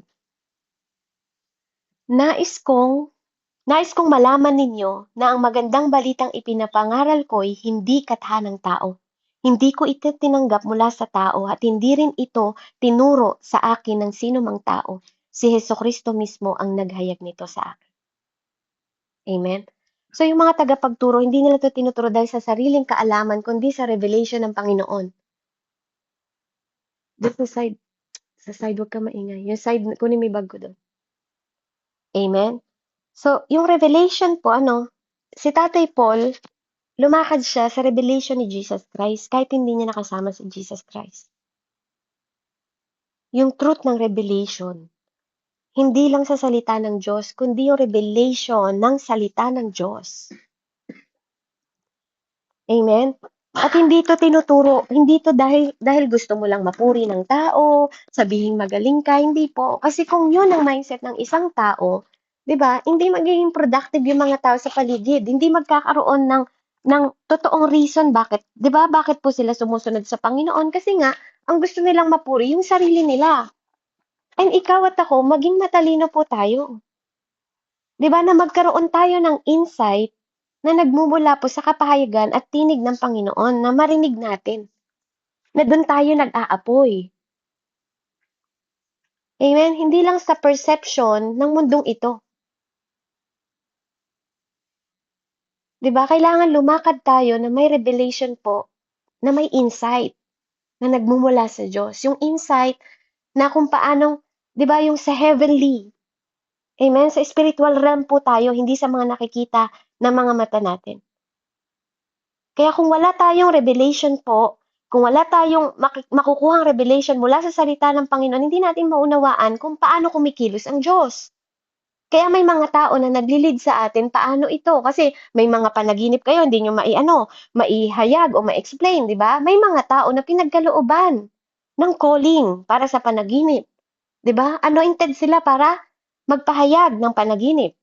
nais kong nais kong malaman ninyo na ang magandang balitang ipinapangaral ko'y hindi kathanang tao. Hindi ko ito tinanggap mula sa tao at hindi rin ito tinuro sa akin ng sinumang tao. Si Hesukristo mismo ang naghayag nito sa akin. Amen? So yung mga tagapagturo, hindi nila ito tinuturo dahil sa sariling kaalaman, kundi sa revelation ng Panginoon. Doon sa side, huwag ka maingay. Yung side, kunin mo yung bag ko doon. Amen? So, yung revelation po, si Tatay Paul, lumakad siya sa revelation ni Jesus Christ kahit hindi niya nakasama si Jesus Christ. Yung truth ng revelation, hindi lang sa salita ng Diyos, kundi yung revelation ng salita ng Diyos. Amen? At hindi ito tinuturo, hindi ito dahil gusto mo lang mapuri ng tao, sabihin magaling ka, hindi po. Kasi kung yun ang mindset ng isang tao, 'di ba? Hindi magiging productive yung mga tao sa paligid. Hindi magkakaroon ng totoong reason bakit, 'di ba? Bakit po sila sumusunod sa Panginoon? Kasi nga ang gusto nilang mapuri yung sarili nila. And ikaw at ako, maging matalino po tayo. 'Di ba na magkaroon tayo ng insight na nagmumula po sa kapahayagan at tinig ng Panginoon na marinig natin, na do'n tayo nag-aapoy. Amen? Hindi lang sa perception ng mundong ito. 'Di ba? Kailangan lumakad tayo na may revelation po, na may insight na nagmumula sa Diyos. Yung insight na kung paanong, 'di ba, yung sa heavenly, amen? Sa spiritual realm po tayo, hindi sa mga nakikita ng mga mata natin. Kaya kung wala tayong revelation po, kung wala tayong makukuhang revelation mula sa salita ng Panginoon, hindi natin maunawaan kung paano kumikilos ang Diyos. Kaya may mga tao na naglilid sa atin paano ito. Kasi may mga panaginip kayo, hindi nyo maihayag o ma-explain, di ba? May mga tao na pinagkalooban ng calling para sa panaginip. Di ba? Anointed sila para magpahayag ng panaginip.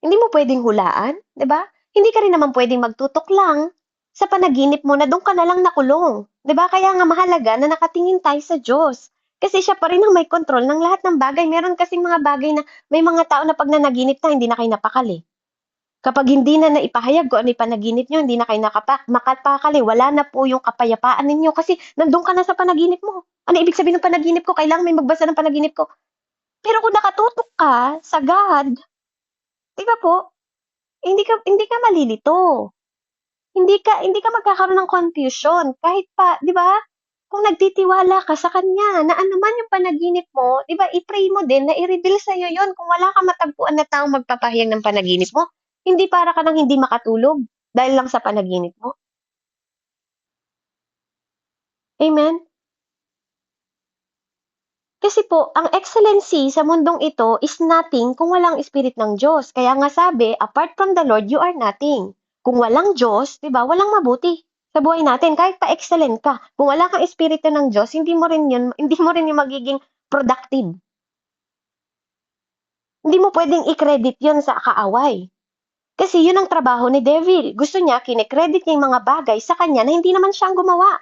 Hindi mo pwedeng hulaan, 'di ba? Hindi ka rin naman pwedeng magtutok lang sa panaginip mo na do'n ka na lang nakulong, 'di ba? Kaya nga mahalaga na nakatingin tayo sa Diyos. Kasi siya pa rin ang may kontrol ng lahat ng bagay. Meron kasing mga bagay na may mga tao na 'pag nanaginip na hindi na kayo napakali. Kapag hindi na naipahayag kung ano yung panaginip niyo, hindi na kayo makapakali, wala na po yung kapayapaan ninyo kasi nando'n ka na sa panaginip mo. Ano ibig sabihin ng panaginip ko? Kailangan may magbasa ng panaginip ko. Pero kung nakatutok ka sa God, 'di ba po? Hindi ka malilito. Hindi ka magkakaroon ng confusion kahit pa, 'di ba? Kung nagtitiwala ka sa kanya na ano man yung panaginip mo, 'di ba, i-pray mo din na i-reveal sa iyo 'yon kung wala kang matagpuan na taong magpapahayag ng panaginip mo. Hindi para ka ng hindi makatulog dahil lang sa panaginip mo. Amen? Kasi po, ang excellency sa mundong ito is nothing kung walang spirit ng Diyos. Kaya nga sabi, apart from the Lord, you are nothing. Kung walang Diyos, 'di ba, walang mabuti sa buhay natin. Kahit pa excellent ka, kung wala kang espiritu ng Diyos, hindi mo rin 'yun magiging productive. Hindi mo pwedeng i-credit 'yun sa kaaway. Kasi 'yun ang trabaho ni devil. Gusto niya kine-credit niya 'yung mga bagay sa kanya na hindi naman siya ang gumawa.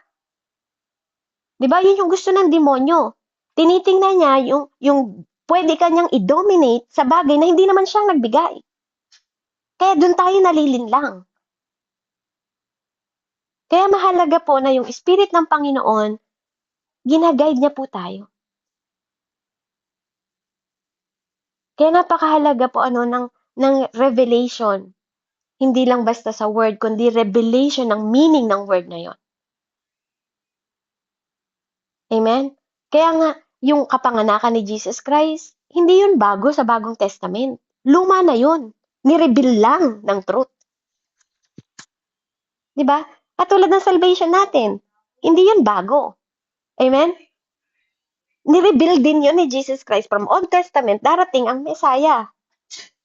'Di ba? 'Yun 'yung gusto ng demonyo. Tinitingnan niya yung pwede kanyang i-dominate sa bagay na hindi naman siya nagbigay. Kaya doon tayo nalilinlang. Kaya mahalaga po na yung Spirit ng Panginoon, gina-guide niya po tayo. Kaya napakahalaga po ng revelation. Hindi lang basta sa word, kundi revelation ng meaning ng word na yon. Amen? Kaya nga, yung kapanganakan ni Jesus Christ, hindi yun bago sa Bagong Testament. Luma na yun. Nireveal lang ng truth. Di ba? Katulad ng salvation natin, hindi yun bago. Amen? Nireveal din yun ni Jesus Christ from Old Testament, darating ang Messiah.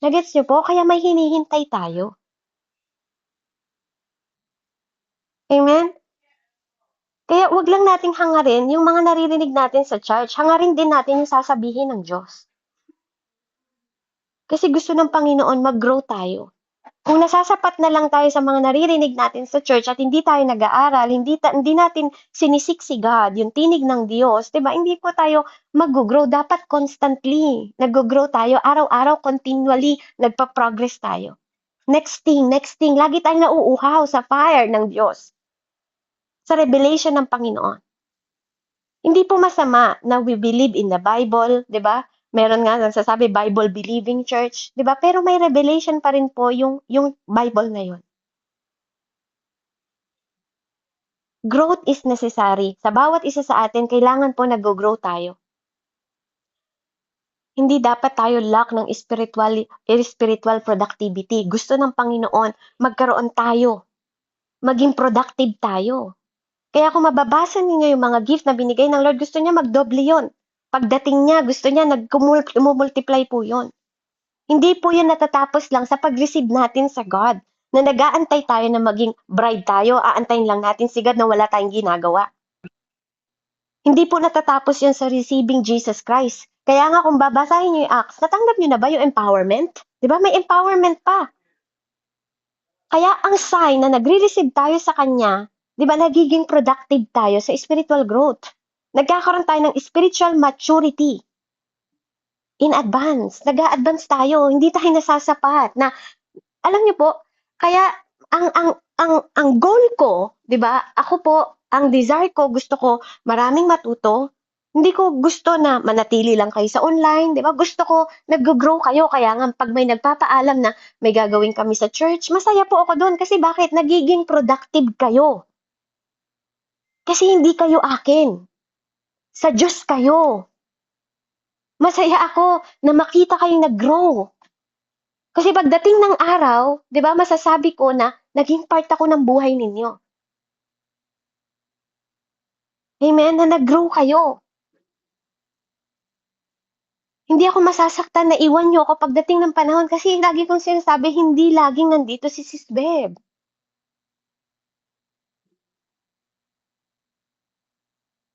Nagets niyo po? Kaya may hinihintay tayo. Amen? Kaya wag lang nating hangarin yung mga naririnig natin sa church, hangarin din natin yung sasabihin ng Diyos. Kasi gusto ng Panginoon mag-grow tayo. Kung nasasapat na lang tayo sa mga naririnig natin sa church at hindi tayo nag-aaral, hindi natin sinisik si God, yung tinig ng Diyos, 'di ba? Hindi po tayo mag-grow. Dapat constantly nag-grow tayo, araw-araw, continually nagpa-progress tayo. Next thing, lagi tayong nauuhaw sa fire ng Diyos, sa revelation ng Panginoon. Hindi po masama na we believe in the Bible, 'di ba? Meron nga nagsasabi Bible believing church, 'di ba? Pero may revelation pa rin po yung Bible na 'yon. Growth is necessary. Sa bawat isa sa atin, kailangan po nag-grow tayo. Hindi dapat tayo lack ng spiritual productivity. Gusto ng Panginoon, magkaroon tayo. Maging productive tayo. Kaya kung mababasa ninyo yung mga gift na binigay ng Lord, gusto niya magdoble yon. Pagdating niya, gusto niya nag-multiply po yon. Hindi po yun natatapos lang sa pag-receive natin sa God. Na nag-aantay tayo na maging bride tayo, aantayin lang natin si God na wala tayong ginagawa. Hindi po natatapos yan sa receiving Jesus Christ. Kaya nga kung babasahin niyo yung Acts, natanggap niyo na ba yung empowerment? Di ba? May empowerment pa. Kaya ang sign na nagre-receive tayo sa Kanya, di ba, nagiging productive tayo sa spiritual growth. Nagkakaroon tayo ng spiritual maturity. In advance. Nag-a-advance tayo. Hindi tayo nasasapat. Na, alam niyo po, kaya ang goal ko, 'di ba? Ako po, ang desire ko, gusto ko maraming matuto. Hindi ko gusto na manatili lang kayo sa online, 'di ba? Gusto ko nag-grow kayo kaya nga pag may nagpapaalam na may gagawin kami sa church, masaya po ako doon kasi bakit nagiging productive kayo? Kasi hindi kayo akin. Sa Diyos kayo. Masaya ako na makita kayong nag-grow. Kasi pagdating ng araw, 'di ba, masasabi ko na naging part ako ng buhay ninyo. Amen, na nag-grow kayo. Hindi ako masasaktan na iwan niyo ako pagdating ng panahon kasi lagi kong sinasabi, hindi laging nandito si Sis Beb.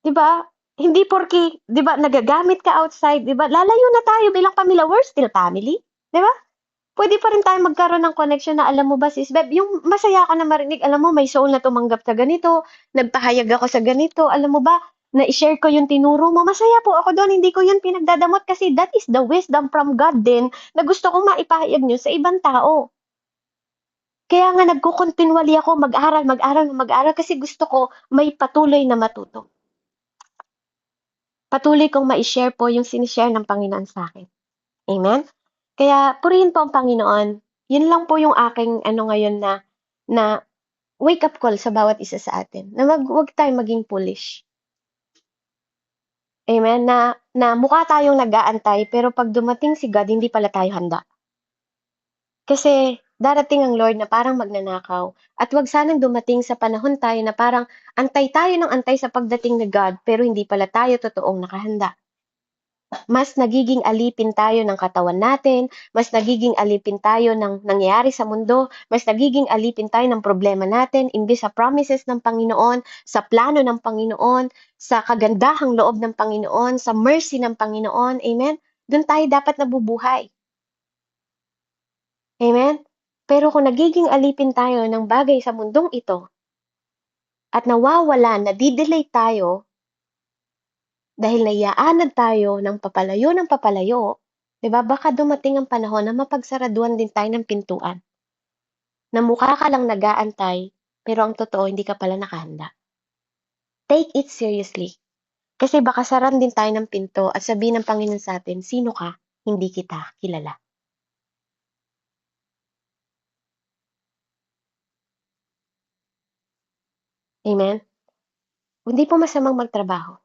'Di ba? Hindi porke, 'di ba, nagagamit ka outside, 'di ba? Lalayo na tayo bilang pamilya, we're still family, 'di ba? Pwede pa rin tayo magkaroon ng connection na alam mo ba Sis Beb, yung masaya ako na marinig, alam mo may soul na tumanggap sa ganito, nagpahayag ako sa ganito, alam mo ba, na-share ko yung tinuro mo, masaya po ako doon, hindi ko yun pinagdadamot kasi that is the wisdom from God din na gusto kong maipahayag nyo sa ibang tao. Kaya nga nagkukontinually ako mag-aral kasi gusto ko may patuloy na matuto. Patuloy kong ma-share po yung sinishare ng Panginoon sa akin. Amen? Kaya purihin po ang Panginoon. Yun lang po yung aking ano ngayon na wake up call sa bawat isa sa atin. Na wag tayong maging foolish. Amen? Na mukha tayong nag-aantay pero pag dumating si God, hindi pala tayo handa. Kasi darating ang Lord na parang magnanakaw. At wag sanang dumating sa panahon tayo na parang antay tayo ng antay sa pagdating ni God pero hindi pala tayo totoong nakahanda. Mas nagiging alipin tayo ng katawan natin, mas nagiging alipin tayo ng nangyayari sa mundo, mas nagiging alipin tayo ng problema natin, imbes sa promises ng Panginoon, sa plano ng Panginoon, sa kagandahang loob ng Panginoon, sa mercy ng Panginoon. Amen? Doon tayo dapat nabubuhay. Amen? Pero kung nagiging alipin tayo ng bagay sa mundong ito, at nawawala, nadidelay tayo, dahil naiaanad tayo ng papalayo, 'di ba? Baka dumating ang panahon na mapagsaraduhan din tayo ng pintuan. Na mukha ka lang nag-aantay, pero ang totoo hindi ka pala nakahanda. Take it seriously. Kasi baka saran din tayo ng pinto at sabihin ng Panginoon sa atin, sino ka? Hindi kita kilala. Amen? Hindi po masamang magtrabaho.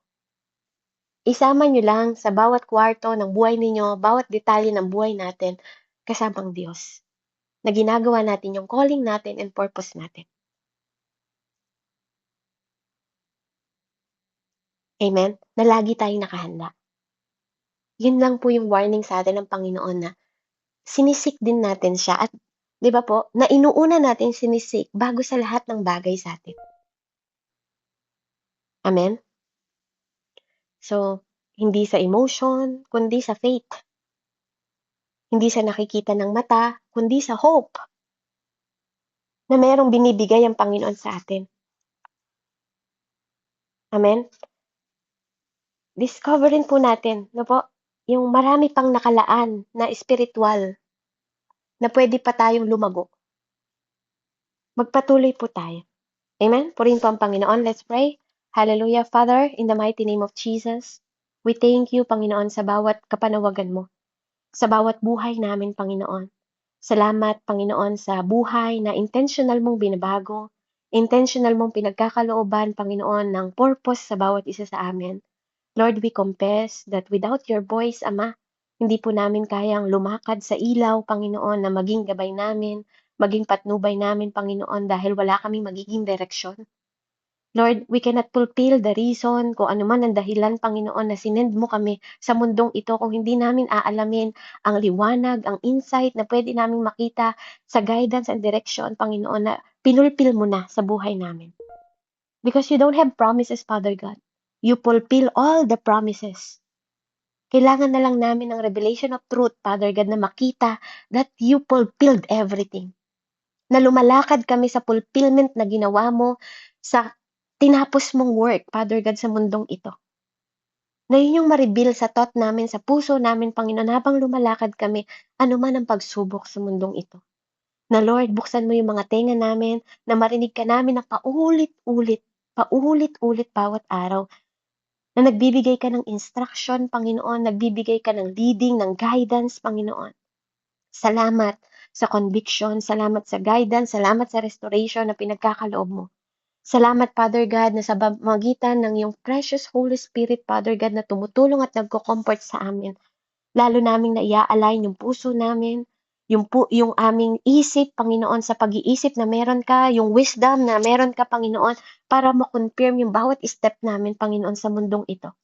Isama nyo lang sa bawat kwarto ng buhay ninyo, bawat detalye ng buhay natin, kasamang Diyos. Na ginagawa natin yung calling natin and purpose natin. Amen? Na lagi tayong nakahanda. Yun lang po yung warning sa atin ng Panginoon na sinisik din natin siya at 'di ba po, na inuuna natin sinisik bago sa lahat ng bagay sa atin. Amen? So, hindi sa emotion, kundi sa faith. Hindi sa nakikita ng mata, kundi sa hope na mayroong binibigay ang Panginoon sa atin. Amen? Discoverin po natin, no po, yung marami pang nakalaan na spiritual na pwede pa tayong lumago. Magpatuloy po tayo. Amen? Purihin po ang Panginoon. Let's pray. Hallelujah. Father, in the mighty name of Jesus, we thank you, Panginoon, sa bawat kapanawagan mo, sa bawat buhay namin, Panginoon. Salamat, Panginoon, sa buhay na intentional mong binabago, intentional mong pinagkakalooban, Panginoon, ng purpose sa bawat isa sa amin. Lord, we confess that without your voice, Ama, hindi po namin kayang lumakad sa ilaw, Panginoon, na maging gabay namin, maging patnubay namin, Panginoon, dahil wala kaming magiging direksyon. Lord, we cannot fulfill the reason kung ano man ang dahilan, Panginoon, na sinend mo kami sa mundong ito kung hindi namin aalamin ang liwanag, ang insight na pwede namin makita sa guidance and direction, Panginoon, na pinulpil mo na sa buhay namin. Because you don't have promises, Father God. You fulfill all the promises. Kailangan na lang namin ng revelation of truth, Father God, na makita that you fulfilled everything. Na lumalakad kami sa fulfillment na ginawa mo sa tinapos mong work, Father God, sa mundong ito. Na yun yung ma-reveal sa thought namin, sa puso namin, Panginoon, habang lumalakad kami, ano man ang pagsubok sa mundong ito. Na Lord, buksan mo yung mga tenga namin, na marinig ka namin na paulit-ulit bawat araw, na nagbibigay ka ng instruction, Panginoon, nagbibigay ka ng leading, ng guidance, Panginoon. Salamat sa conviction, salamat sa guidance, salamat sa restoration na pinagkakaloob mo. Salamat, Father God, na sa magitan ng iyong precious Holy Spirit, Father God, na tumutulong at nagko-comfort sa amin. Lalo naming na i-align yung puso namin, yung aming isip, Panginoon, sa pag-iisip na meron ka, yung wisdom na meron ka, Panginoon, para ma-confirm yung bawat step namin, Panginoon, sa mundong ito.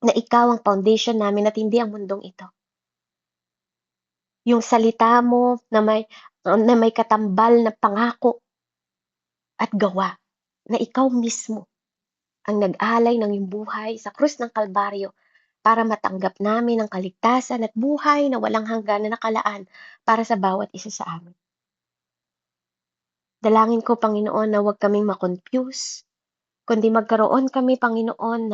Na ikaw ang foundation namin at hindi ang mundong ito. Yung salita mo na may katambal na pangako at gawa, na ikaw mismo ang nag-alay ng iyong buhay sa krus ng Kalbaryo para matanggap namin ang kaligtasan at buhay na walang hanggan na nakalaan para sa bawat isa sa amin. Dalangin ko, Panginoon, na huwag kaming ma-confuse, kundi magkaroon kami, Panginoon,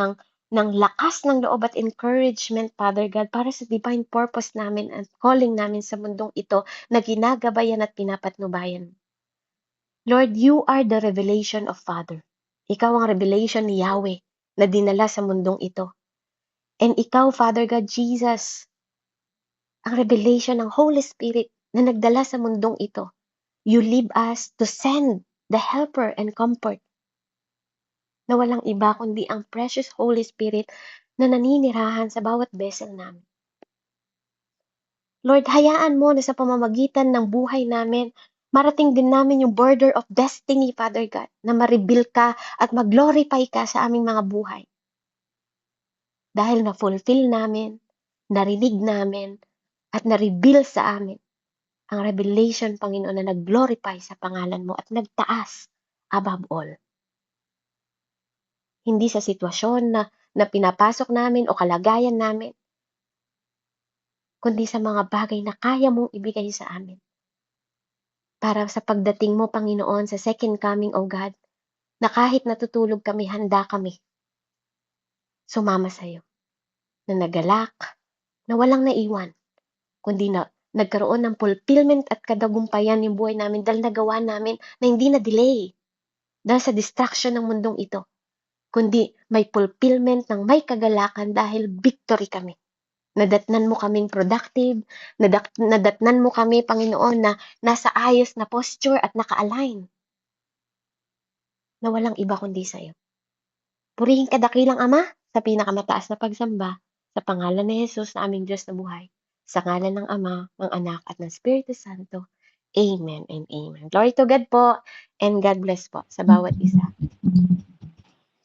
ng lakas ng loob at encouragement, Father God, para sa divine purpose namin at calling namin sa mundong ito na ginagabayan at pinapatnubayan. Lord, you are the revelation of Father. Ikaw ang revelation ni Yahweh na dinala sa mundong ito. And ikaw, Father God, Jesus, ang revelation ng Holy Spirit na nagdala sa mundong ito. You leave us to send the helper and comfort na walang iba kundi ang precious Holy Spirit na naninirahan sa bawat vessel namin. Lord, hayaan mo na sa pamamagitan ng buhay namin, marating din namin yung border of destiny, Father God, na ma-reveal ka at mag-glorify ka sa aming mga buhay. Dahil na-fulfill namin, narinig namin, at na-reveal sa amin ang revelation, Panginoon, na nag-glorify sa pangalan mo at nagtaas above all. Hindi sa sitwasyon na pinapasok namin o kalagayan namin, kundi sa mga bagay na kaya mong ibigay sa amin. Para sa pagdating mo, Panginoon, sa second coming, O God, na kahit natutulog kami, handa kami sumama sa iyo. Na nagalak, na walang naiwan, kundi na nagkaroon ng fulfillment at kadagumpayan yung buhay namin dahil nagawa namin na hindi na delay dahil sa distraction ng mundong ito, kundi may fulfillment ng may kagalakan dahil victory kami. Nadatnan mo kaming productive, nadatnan mo kami, Panginoon, na nasa ayos na posture at naka-align. Na walang iba kundi sa iyo. Purihin ka, dakilang Ama, sa pinakamataas na pagsamba, sa pangalan ni Jesus na aming Diyos na buhay, sa ngalan ng Ama, ng Anak, at ng Espiritu Santo. Amen and amen. Glory to God po, and God bless po sa bawat isa.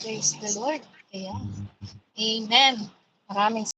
Praise the Lord. Ayan. Amen. Maraming